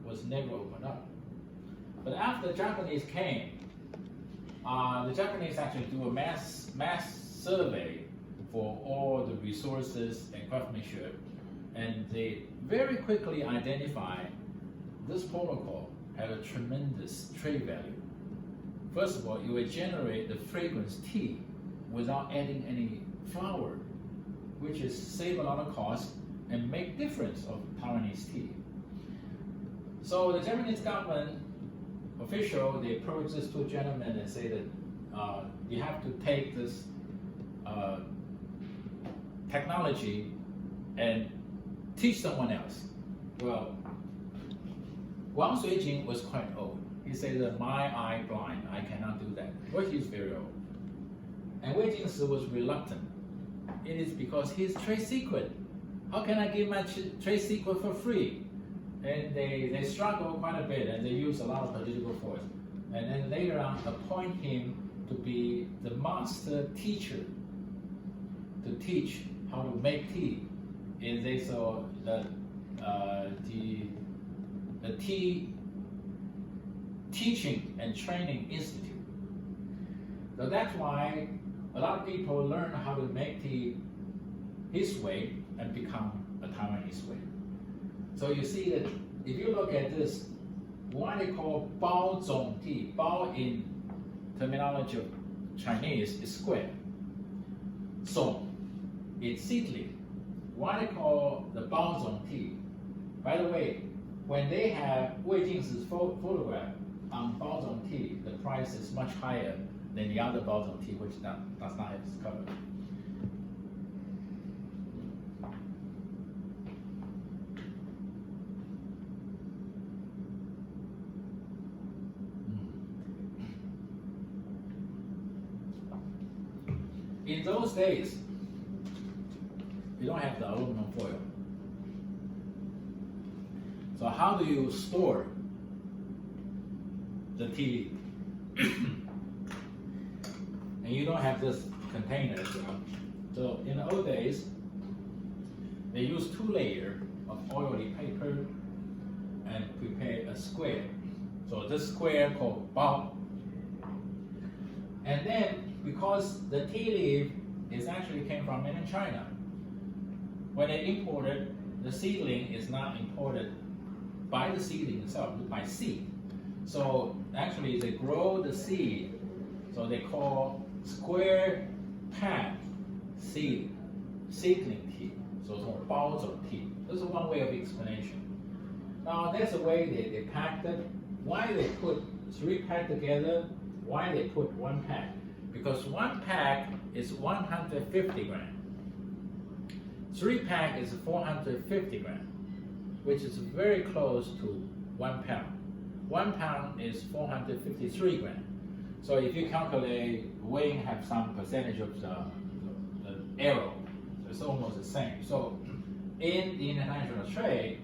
was never opened up. But after the Japanese came, the Japanese actually do a mass survey for all the resources and craftsmanship, and they very quickly identified this protocol had a tremendous trade value. First of all, it would generate the fragrance tea without adding any flower, which is save a lot of cost and make difference of Taiwanese tea. So the Japanese government official, they approached these two gentlemen and say that you have to take this technology and teach someone else. Well, Wang Suijing was quite old. He said that my eye blind, I cannot do that. Well, he's very old. And Wei Jingsi was reluctant. It is because he's trade secret. How can I give my trade secret for free? And they struggle quite a bit, and they use a lot of political force. And then later on, appoint him to be the master teacher, to teach how to make tea. And they saw that the tea teaching and training institute. So that's why a lot of people learn how to make tea his way and become a Taiwanese way. So you see that if you look at this, what they call bao zong tea, bao in terminology of Chinese is square. Zong is seedling. What they call the bao zong tea. By the way, when they have Wei Jingsi's photograph on bao zong tea, the price is much higher than the other bao zong tea, which does not have this cover. In those days, you don't have the aluminum foil. So how do you store the tea? And you don't have this container as well. So in the old days, they used 2 layers of oily paper and prepare a square. So this square called bao. And then, because the tea leaf is actually came from mainland China, when they imported, the seedling is not imported by the seedling itself, by seed. So actually they grow the seed, so they call square pack seedling tea. So it's called bao zong tea. This is one way of explanation. Now there's a way they packed it. Why they put 3 packs together? Why they put 1 pack? Because 1 pack is 150 grams. 3 pack is 450 grams, which is very close to 1 pound. 1 pound is 453 grams. So if you calculate, weighing have some percentage of the error, so it's almost the same. So in the international trade,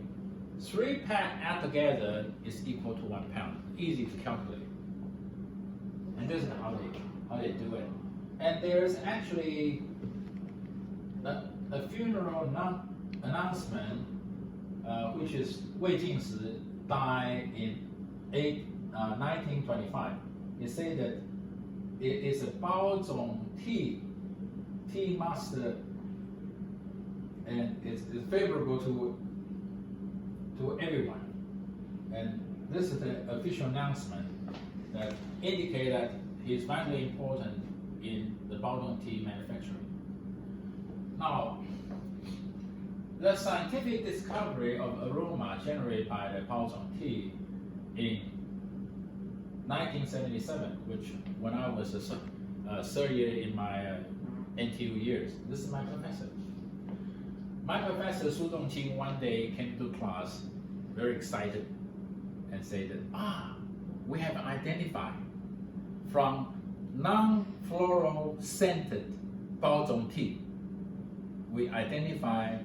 3 pack add together is equal to 1 pound. Easy to calculate. And this is how they do it. And there's actually a funeral announcement, which is Wei Jingsi died in 1925. It said that it is a bao zong tea master, and it's favorable to everyone. And this is the official announcement that indicate that he is vitally important in the bao zong tea manufacturing. Now, the scientific discovery of aroma generated by the bao zong tea in 1977, which when I was third year in my NTU years. This is my professor. My professor Su Dongqing one day came to class very excited and said that, we have identified from non-floral scented Baozhong tea, we identify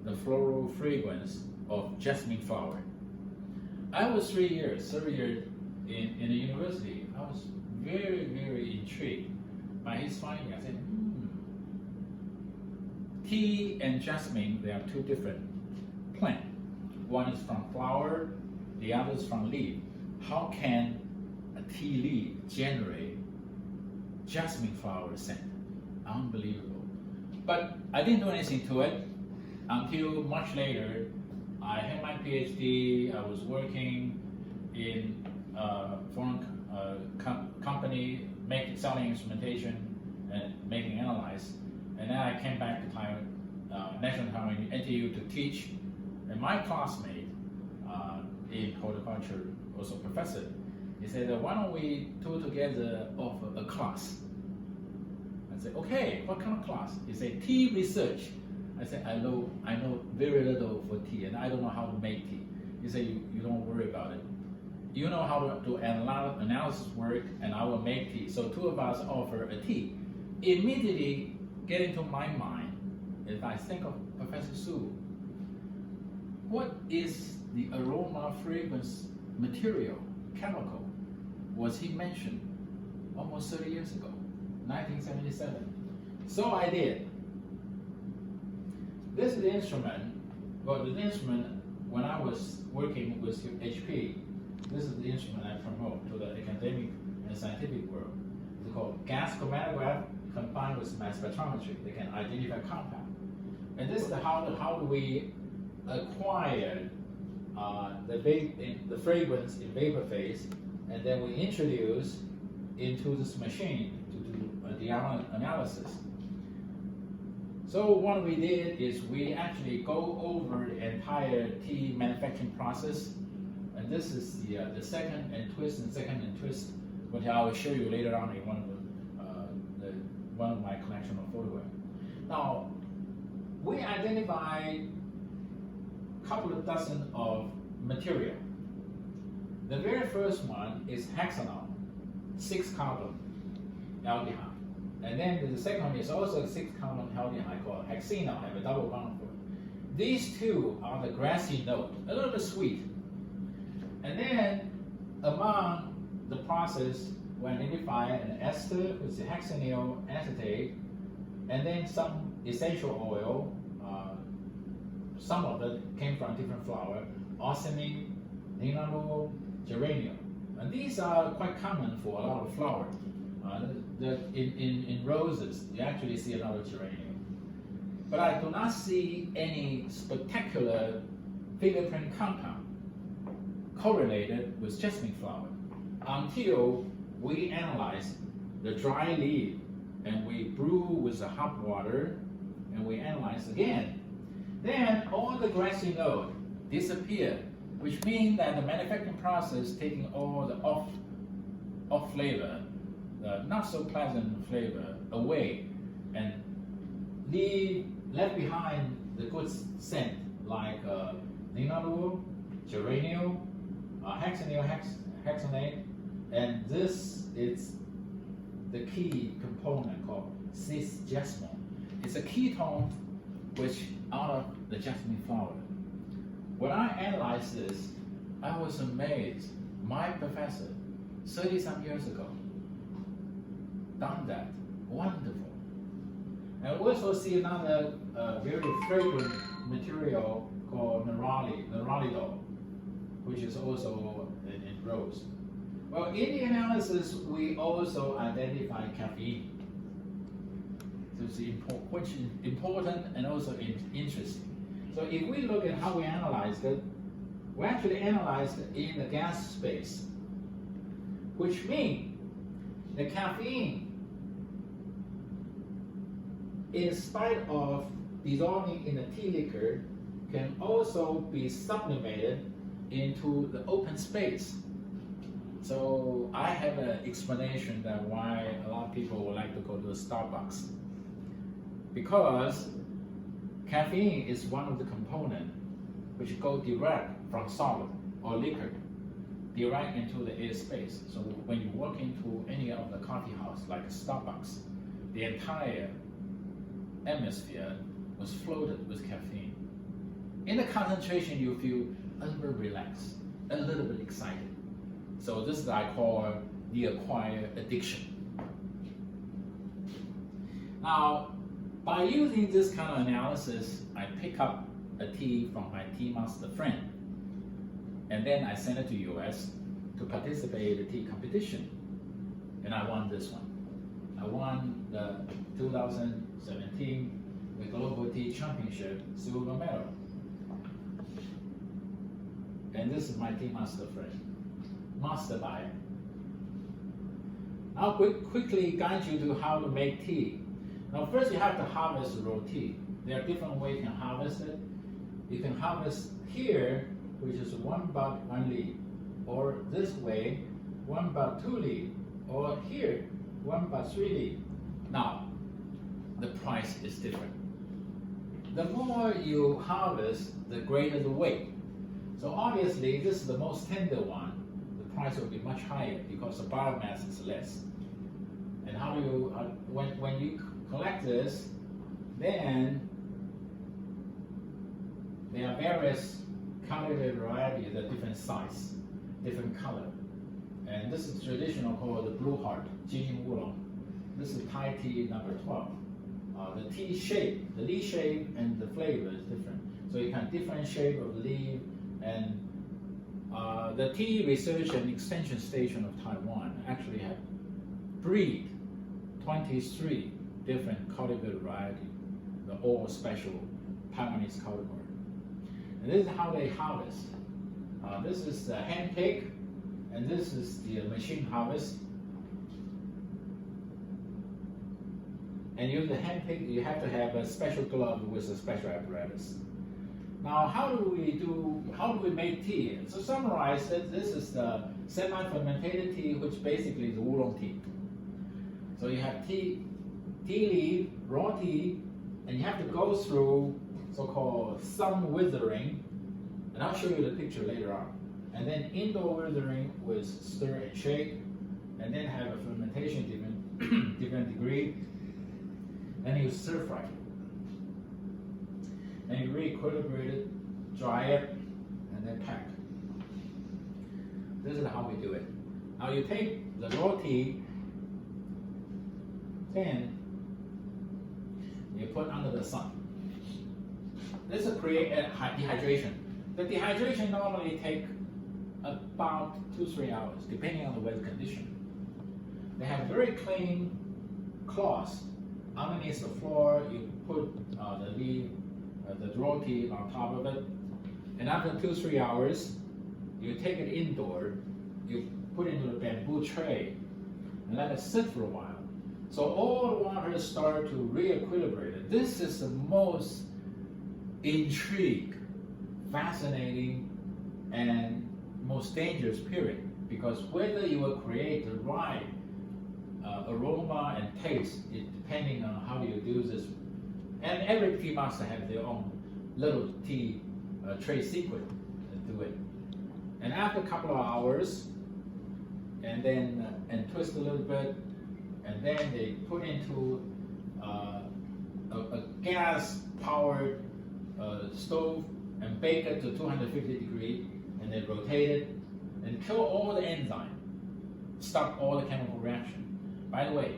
the floral fragrance of jasmine flower. I was 3 years, third year in the university. I was very, very intrigued by his finding. I said, tea and jasmine, they are two different plants. One is from flower, the other is from leaf. How can a tea leaf generate jasmine flower scent? Unbelievable. But I didn't do anything to it until much later. I had my PhD. I was working in a foreign company, selling instrumentation and making analyze. And then I came back to Taiwan, National Taiwan NTU to teach. And my classmate in horticulture, also professor, he said, why don't we do together of a class? I said, okay, what kind of class? He said, tea research. I said, I know very little for tea, and I don't know how to make tea. He said, you don't worry about it. You know how to do analysis work, and I will make tea. So two of us offer a tea. Immediately get into my mind, if I think of Professor Su, what is the aroma fragrance material, chemical, was he mentioned almost 30 years ago, 1977. So I did. This is the instrument, when I was working with HP, this is the instrument I promote to the academic and scientific world. It's called gas chromatograph combined with mass spectrometry. They can identify compound. And this is how do we acquire the fragrance in vapor phase, and then we introduce into this machine to do the analysis. So what we did is we actually go over the entire tea manufacturing process, and this is the second and twist, which I will show you later on in one of my collection of photographs. Now, we identified a couple of dozen of material. The very first one is hexanol, 6-carbon aldehyde. And then the second one is also a 6-carbon aldehyde called hexenol, have a double bond for it. These two are the grassy note, a little bit sweet. And then among the process, we identify an ester, which is hexanyl acetate, and then some essential oil. Some of it came from different flower, arsenic, linalool, geranium. And these are quite common for a lot of flowers. In roses, you actually see a lot of geranium. But I do not see any spectacular fingerprint compound correlated with jasmine flower until we analyze the dry leaf and we brew with the hot water and we analyze again. Then all the grassy note disappear, which means that the manufacturing process taking all the off flavor, the not so pleasant flavor away, and left behind the good scent like linalool, geranium, hexanyl hexanate, and this is the key component called cis-jasmine. It's a ketone which out of the jasmine flower. When I analyzed this, I was amazed. My professor, 30-some years ago, done that. Wonderful. And we also see another very fragrant material called nerolidol, which is also in rose. Well, in the analysis, we also identify caffeine. So it's which is important and also interesting. So if we look at how we analyzed it, we actually analyzed it in the gas space, which means the caffeine, in spite of dissolving in the tea liquor, can also be sublimated into the open space. So I have an explanation that why a lot of people would like to go to the Starbucks. Because caffeine is one of the components which go direct from solid or liquid direct into the air space. So when you walk into any of the coffee house like Starbucks, the entire atmosphere was flooded with caffeine. In the concentration, you feel a little bit relaxed, a little bit excited. So this is what I call the acquired addiction. Now, by using this kind of analysis, I pick up a tea from my tea master friend, and then I send it to US to participate in the tea competition, and I won this one. I won the 2017 the Global Tea Championship silver medal. And this is my tea master friend, master buyer. I'll quickly guide you to how to make tea. Now first you have to harvest raw tea. There are different ways you can harvest it. You can harvest here, which is 1 bud, 1 leaf, or this way, 1 bud, 2 leaf, or here, 1 bud, 3 leaf. Now, the price is different. The more you harvest, the greater the weight. So obviously, this is the most tender one. The price will be much higher because the biomass is less. And how do you, when you collect this, then there are various cultivated varieties at different size, different color. And this is traditional called the Blue Heart, Jinjing Oolong. This is Thai tea number 12. The tea shape, the leaf shape and the flavor is different. So you can different shape of the leaf, and the Tea Research and Extension Station of Taiwan actually have breed 23 different cultivated varieties, the all special Taiwanese cultivar. And this is how they harvest. This is the hand pick, and this is the machine harvest. And use the hand pick, you have to have a special glove with a special apparatus. Now, how do we make tea? So summarize it, this is the semi-fermented tea, which basically is oolong tea. So you have tea leaf, raw tea, and you have to go through so-called sun withering, and I'll show you the picture later on. And then indoor withering with stir and shake, and then have a fermentation different degree. Then you stir fry it. Then you re-equilibrate it, dry it, and then pack. This is how we do it. Now you take the raw tea, then you put under the sun. This will create a dehydration. The dehydration normally takes about 2-3 hours, depending on the weather condition. They have very clean cloths. Underneath the floor, you put the leaf, the raw tea on top of it, and after 2-3 hours, you take it indoor, you put it into a bamboo tray, and let it sit for a while. So all the water start to re-equilibrate it. This is the most intriguing, fascinating, and most dangerous period, because whether you will create the right aroma and taste, depending on how you do this. And every tea master has their own little tea trade secret to do it. And after a couple of hours, and then twist a little bit, and then they put into a gas-powered stove and bake it to 250 degrees, and then rotate it and kill all the enzyme, stop all the chemical reaction. By the way,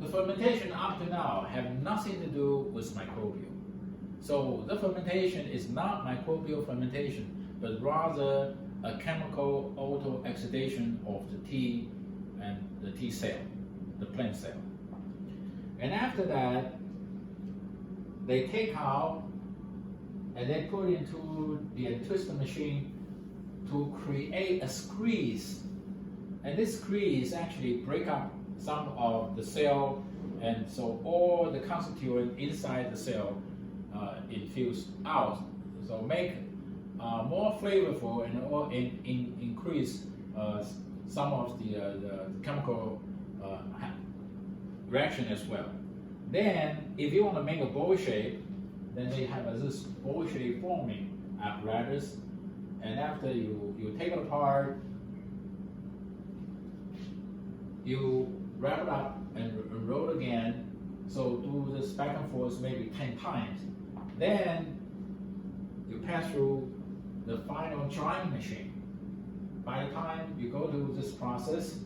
the fermentation up to now have nothing to do with microbial. So the fermentation is not microbial fermentation, but rather a chemical auto-oxidation of the tea and the tea cell, the plant cell. And after that, they take out and they put into the twister machine to create a squeeze. And this squeeze actually break up some of the cell, and so all the constituent inside the cell infuse out, so make more flavorful and increase some of the chemical reaction as well. Then, if you want to make a bowl shape, then they have this bowl shape forming apparatus. And after you take it apart, you wrap it up and roll again. So do this back and forth maybe 10 times. Then you pass through the final drying machine. By the time you go through this process,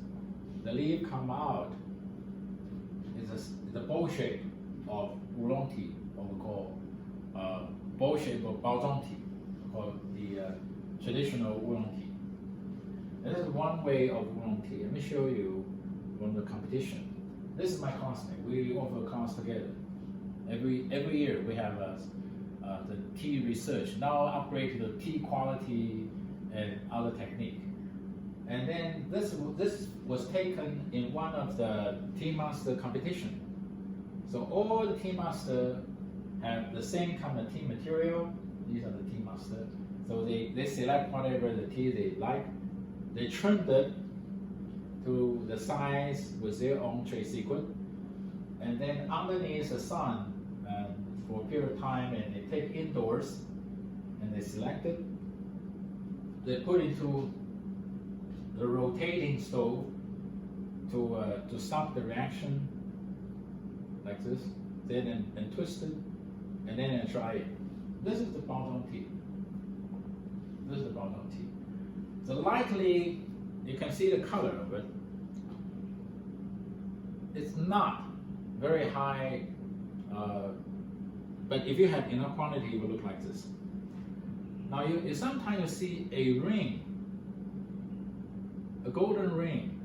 the leaf come out. It's a bowl shape of oolong tea, what we call bowl shape of baozhong tea, called the traditional oolong tea. This is one way of oolong tea. Let me show you from the competition. This is my classmate. We offer a class together. Every year we have the tea research. Now upgrade to the tea quality and other technique. And then this was taken in one of the tea master competition. So all the tea master have the same kind of tea material. These are the tea master. So they select whatever the tea they like. They trimmed it to the size with their own trade secret. And then underneath the sun for a period of time, and they take indoors and they select it. They put it into the rotating stove to stop the reaction like this, then and twist it, and then dry it. This is the baozhong tea. This is the baozhong tea. So likely you can see the color of it. It's not very high, but if you have enough quantity, it will look like this. Now you sometimes you see a ring, a golden ring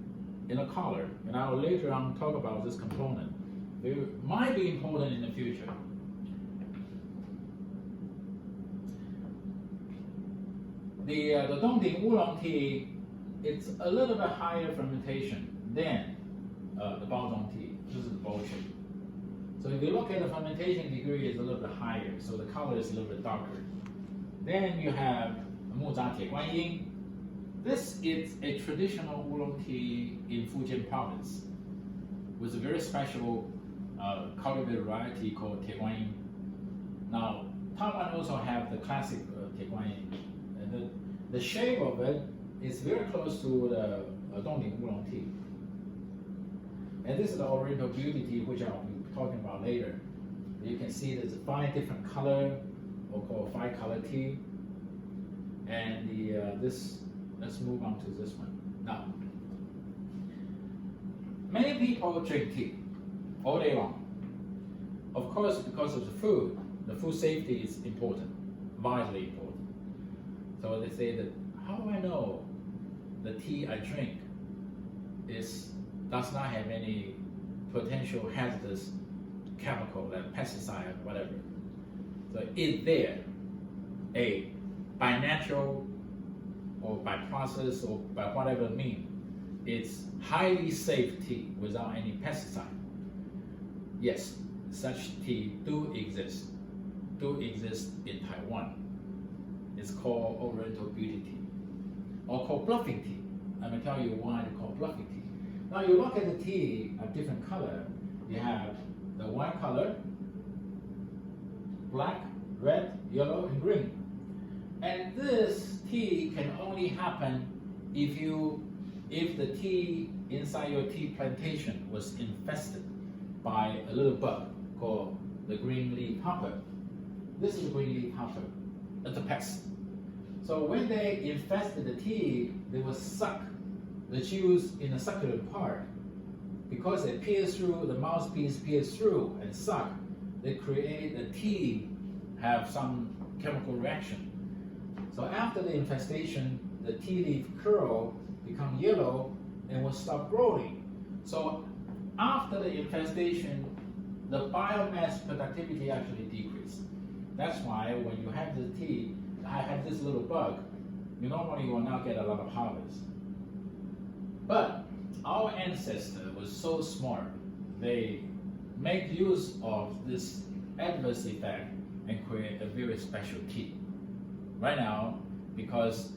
in a collar, and I will later on talk about this component. It might be important in the future. The Dongting oolong tea, it's a little bit higher fermentation than the baozhong tea. This is the bowl shape. So if you look at the fermentation degree, it's a little bit higher, so the color is a little bit darker. Then you have Muzha Tie Guan Ying. This is a traditional oolong tea in Fujian province with a very special cultivated variety called Tie Guan Ying. Now, Taiwan also have the classic Tie Guan Ying. And the shape of it is very close to the Dongting oolong tea. And this is the Oriental Beauty tea, which I'll be talking about later. You can see there's 5 different color, or called 5-color tea. And let's move on to this one. Now, many people drink tea all day long. Of course, because of the food safety is important, vitally important. So they say that, how do I know the tea I drink does not have any potential hazardous chemical, like pesticide or whatever? So is there by natural or by process or by whatever means, it's highly safe tea without any pesticide? Yes, such tea do exist in Taiwan. It's called Oriental Beauty tea, or called bluffing tea. I'm going to tell you why it's called bluffing tea. Now you look at the tea of different color. You have the white color, black, red, yellow, and green. And this tea can only happen if the tea inside your tea plantation was infested by a little bug called the green leaf hopper. This is the green leaf hopper. It's a pest. So when they infested the tea, they will suck the juice in the succulent part. Because it pierces through, the mouthpiece pierces through and suck, they create the tea have some chemical reaction. So after the infestation, the tea leaf curl become yellow and will stop growing. So after the infestation, the biomass productivity actually decreases. That's why when you have the tea, I have this little bug, you normally will not get a lot of harvest. But our ancestor was so smart, they make use of this adverse effect and create a very special tea. Right now, because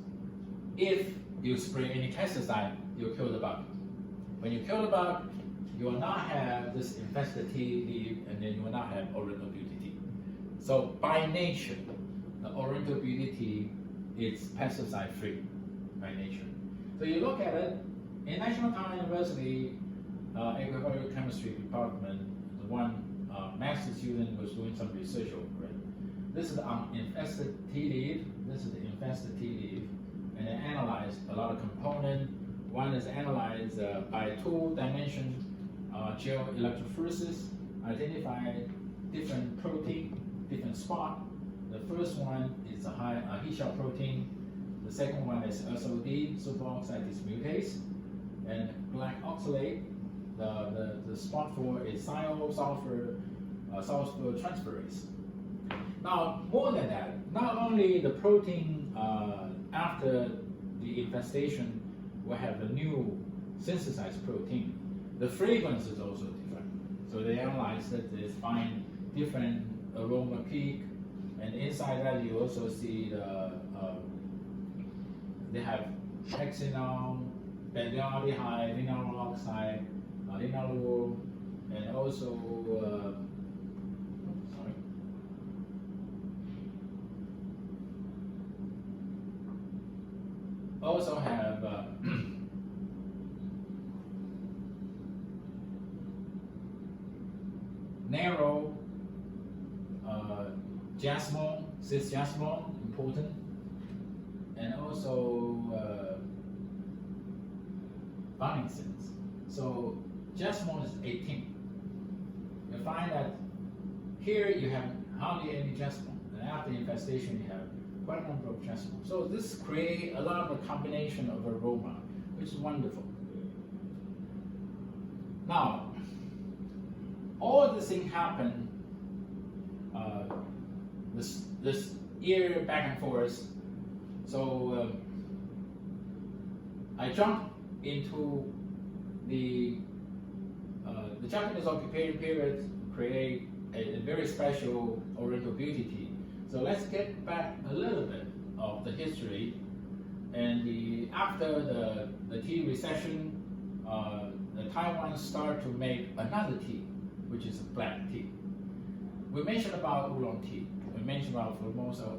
if you spray any pesticide, you kill the bug. When you kill the bug, you will not have this infested tea leaf, and then you will not have Oriental beauty tea. So by nature, the Oriental beauty tea is pesticide free by nature. So you look at it, in National Taiwan University Agricultural Chemistry Department, the one master student was doing some research over it. This is the uninfested tea leaf, this is the infested tea leaf, and they analyzed a lot of components. One is analyzed by two-dimension gel electrophoresis, identify different protein, different spot. The first one is a high heat shock protein. The second one is SOD, superoxide dismutase, and black oxalate. The spot for is sulfur transferase. Now, more than that, not only the protein after the infestation will have a new synthesized protein, the fragrance is also different. So they analyzed it, they find different aroma peak, and inside that you also see they have hexanol, benzaldehyde, linalool oxide, linalool, and also also have narrow jasmine, cis jasmine, important, and also Bunningsons. So jasmine is 18. You find that here you have hardly any jasmine, and after infestation you have quite a number of jasmine. So this creates a lot of a combination of aroma, which is wonderful. Now, all this thing happened this year back and forth. So I jumped into the Japanese occupation period, create a very special Oriental beauty tea. So let's get back a little bit of the history. And after the tea recession, the Taiwan started to make another tea, which is black tea. We mentioned about oolong tea. We mentioned about Formosa,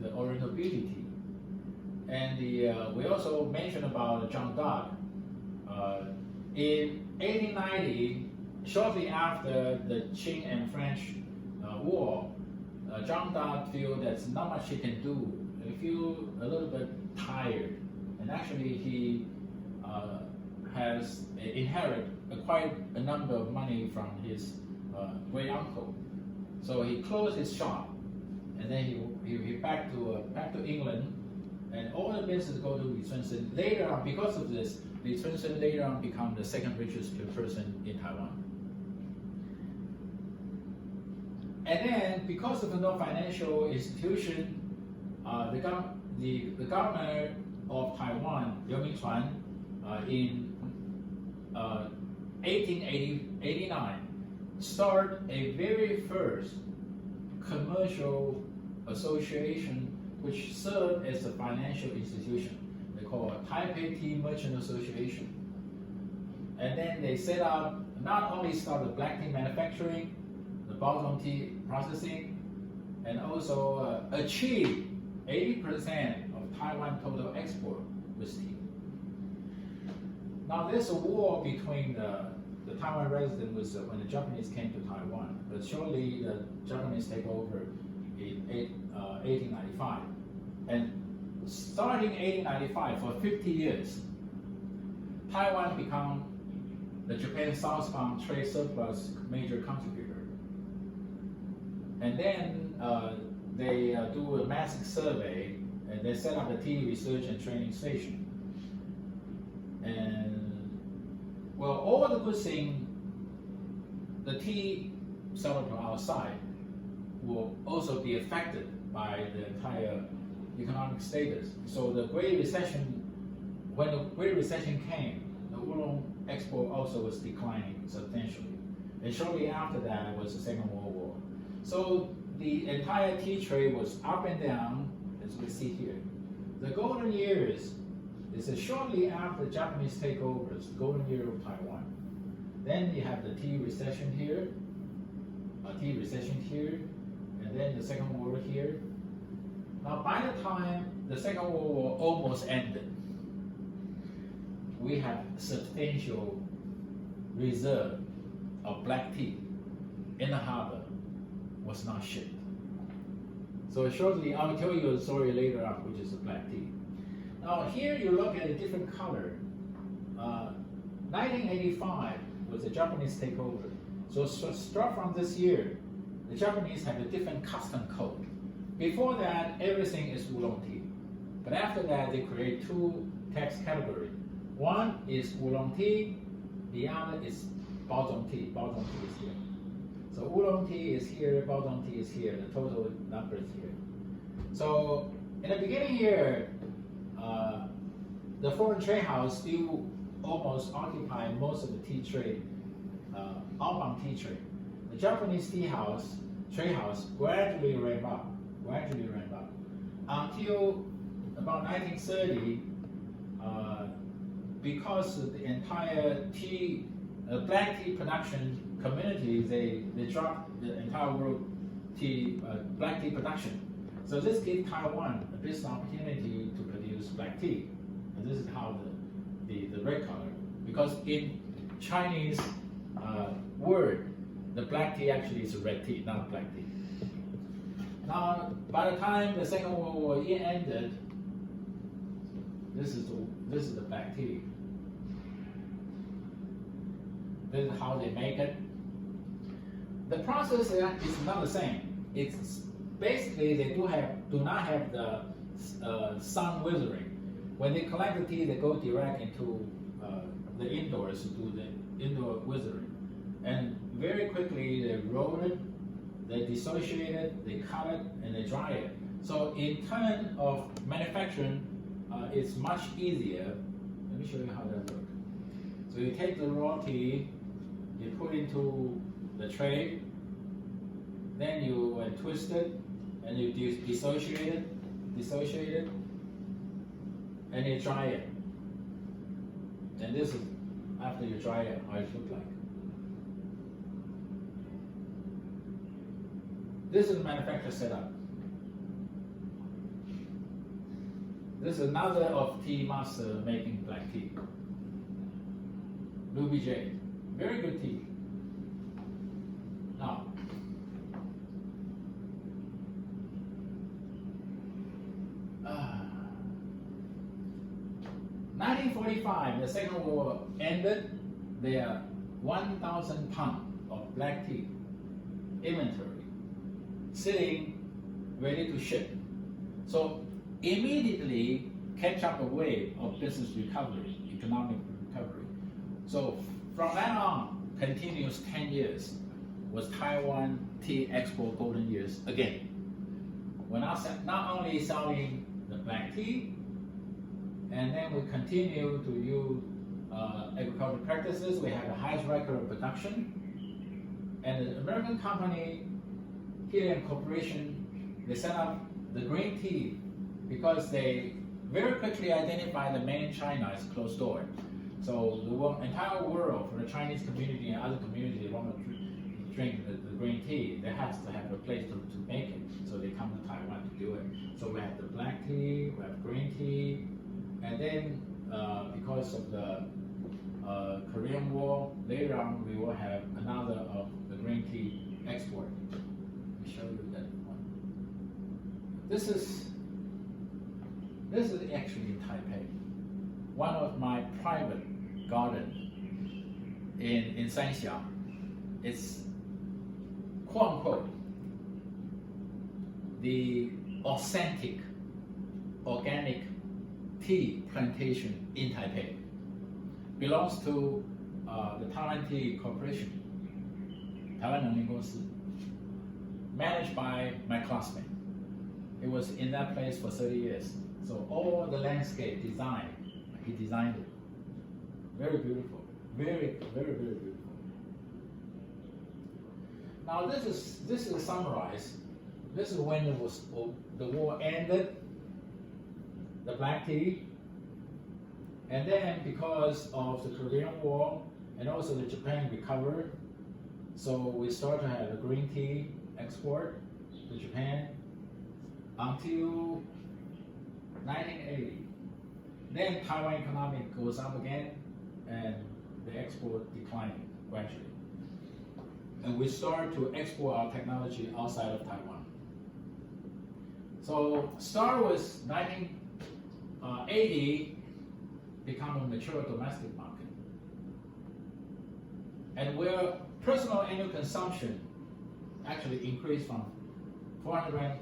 the Oriental beauty tea. And we also mentioned about Jean d'Arc. In 1890, shortly after the Qing and French war, Jean d'Arc feels there's not much he can do. He feels a little bit tired, and actually he has inherited quite a number of money from his great uncle. So he closed his shop, and then he back to England, and all the business go to Li Chunsen. Later on, because of this, Li Chunsen later on become the second richest person in Taiwan. And then, because of no financial institution, the governor of Taiwan, Liu Mingchuan, in 1889, started a very first commercial association which served as a financial institution. They call it Taipei Tea Merchant Association. And then they set up, not only started black tea manufacturing, the balsam tea processing, and also achieved 80% of Taiwan total export was tea. Now there's a war between the Taiwan residents when the Japanese came to Taiwan, but shortly the Japanese take over in 1895. And starting 1895, for 50 years, Taiwan became the Japan southbound trade surplus major contributor. And then they do a massive survey, and they set up a tea research and training station. And well, all the good things, the tea sold to outside will also be affected by the entire economic status. So the Great Recession, when the Great Recession came, the oolong export also was declining substantially. And shortly after that was the Second World War. So the entire tea trade was up and down, as we see here. The golden years This is shortly after the Japanese takeovers, golden year of Taiwan. Then you have the tea recession here, and then the Second World War here. Now, by the time the Second World War almost ended, we have substantial reserve of black tea in the harbor was not shipped. So shortly, I'll tell you a story later on, which is the black tea. Now here you look at a different color. 1985 was the Japanese takeover. So start from this year, the Japanese have a different custom code. Before that, everything is oolong tea. But after that, they create two tax categories. One is oolong tea, the other is baozhong tea. Baozhong tea is here. So oolong tea is here, baozhong tea is here, the total number is here. So in the beginning here, the foreign trade house still almost occupy most of the tea trade, outbound tea trade. The Japanese tea house, trade house gradually ramped up until about 1930, because of the entire tea, black tea production community, they dropped the entire world tea, black tea production. So this gave Taiwan a business opportunity to produce black tea. And this is how the red color, because in Chinese word, the black tea actually is red tea, not black tea. Now, by the time the Second World War ended, this is the black tea. This is how they make it. The process is not the same. It's basically they do not have the sun withering. When they collect the tea, they go direct into the indoors to do the indoor withering, and very quickly they roll it, they dissociate it, they cut it, and they dry it. So in terms of manufacturing, it's much easier. Let me show you how that works. So you take the raw tea, you put into the tray, then you twist it, and you dissociate it, and you dry it. And this is after you dry it, how it looks like. This is the manufacturer setup. This is another of tea master making black tea. Ruby J. Very good tea. Now, uh, 1945, the Second World War ended. There are 1,000 pounds of black tea inventory sitting ready to ship. So immediately catch up a wave of business recovery, economic recovery. So from that on, continuous 10 years was Taiwan tea export golden years again. We're not only selling the black tea, and then we continue to use agricultural practices. We have the highest record of production. And the American company, Helium Corporation, they set up the green tea because they very quickly identified that mainland China is closed door. So the entire world, for the Chinese community and other communities, they want to drink the green tea. They have to have a place to make it. So they come to Taiwan to do it. So we have the black tea, we have green tea, and then because of the Korean War, later on we will have another of the green tea export. Let me show you that one. This is actually in Taipei. One of my private garden in Sanxia. It's quote unquote the authentic organic tea plantation in Taipei. Belongs to the Taiwan Tea Corporation, Taiwan Nongling Gongsi, managed by my classmate. It was in that place for 30 years. So all the landscape design, he designed it. Very beautiful, very, very, very beautiful. Now this is summarized. This is when the war ended. The black tea And then because of the Korean War and also the Japan recovered, so we start to have a green tea export to Japan until 1980. Then Taiwan economy goes up again and the export declining gradually. And we start to export our technology outside of Taiwan. So start with 1980, become a mature domestic market. And where personal annual consumption actually increased from 400 grams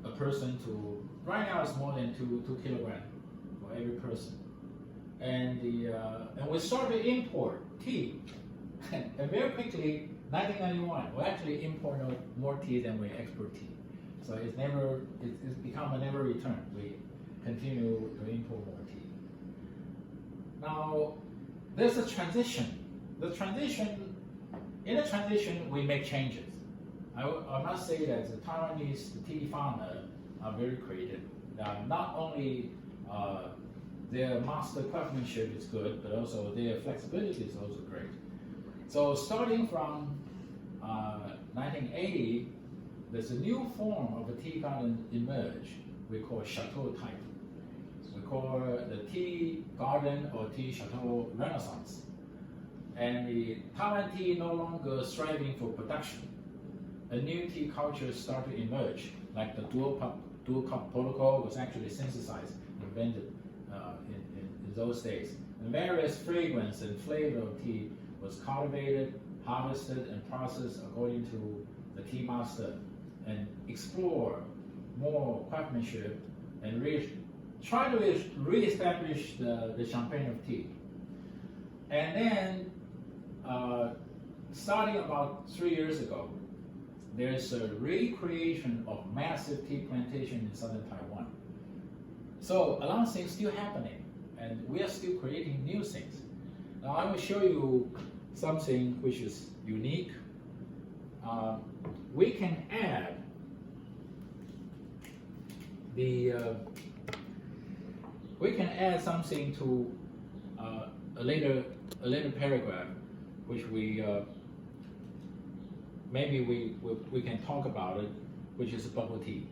a person to right now it's more than 2 kilograms for every person. And we started to import tea. And very quickly, 1991, we actually import more tea than we export tea. So it's become a never return. We continue to import more tea. Now, there's a transition. In the transition, we make changes. I must say that the Taiwanese tea farmers are very creative. Not only their master craftsmanship is good, but also their flexibility is also great. So starting from 1980, there's a new form of a tea garden emerge. We call chateau type. We call the tea garden or tea chateau renaissance. And the Taiwan tea no longer striving for production. A new tea culture started to emerge, like the dual cup protocol was actually synthesized, invented in those days. And various fragrance and flavor of tea was cultivated, harvested, and processed according to the tea master, and explore more craftsmanship and try to re-establish the champagne of tea. And then, starting about 3 years ago, there's a recreation of massive tea plantation in southern Taiwan. So a lot of things still happening, and we are still creating new things. Now I will show you something which is unique. We can add something to a later paragraph, which we maybe we can talk about it, which is bubble tea.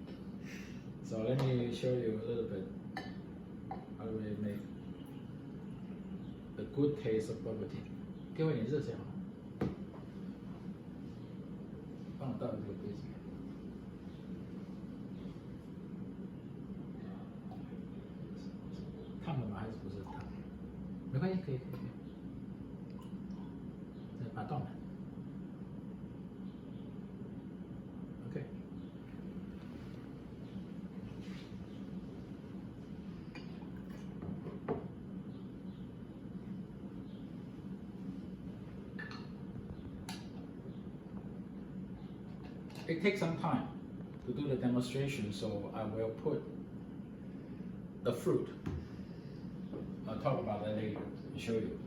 So let me show you a little bit how do we make the good taste of bubble tea. 给我一点热水好吗？帮我倒这个杯子。烫的吗？还是不是烫？没关系，可以。再把它倒满。OK。It takes some time to do the demonstration, so I will put the fruit. I'll talk about that later and show you.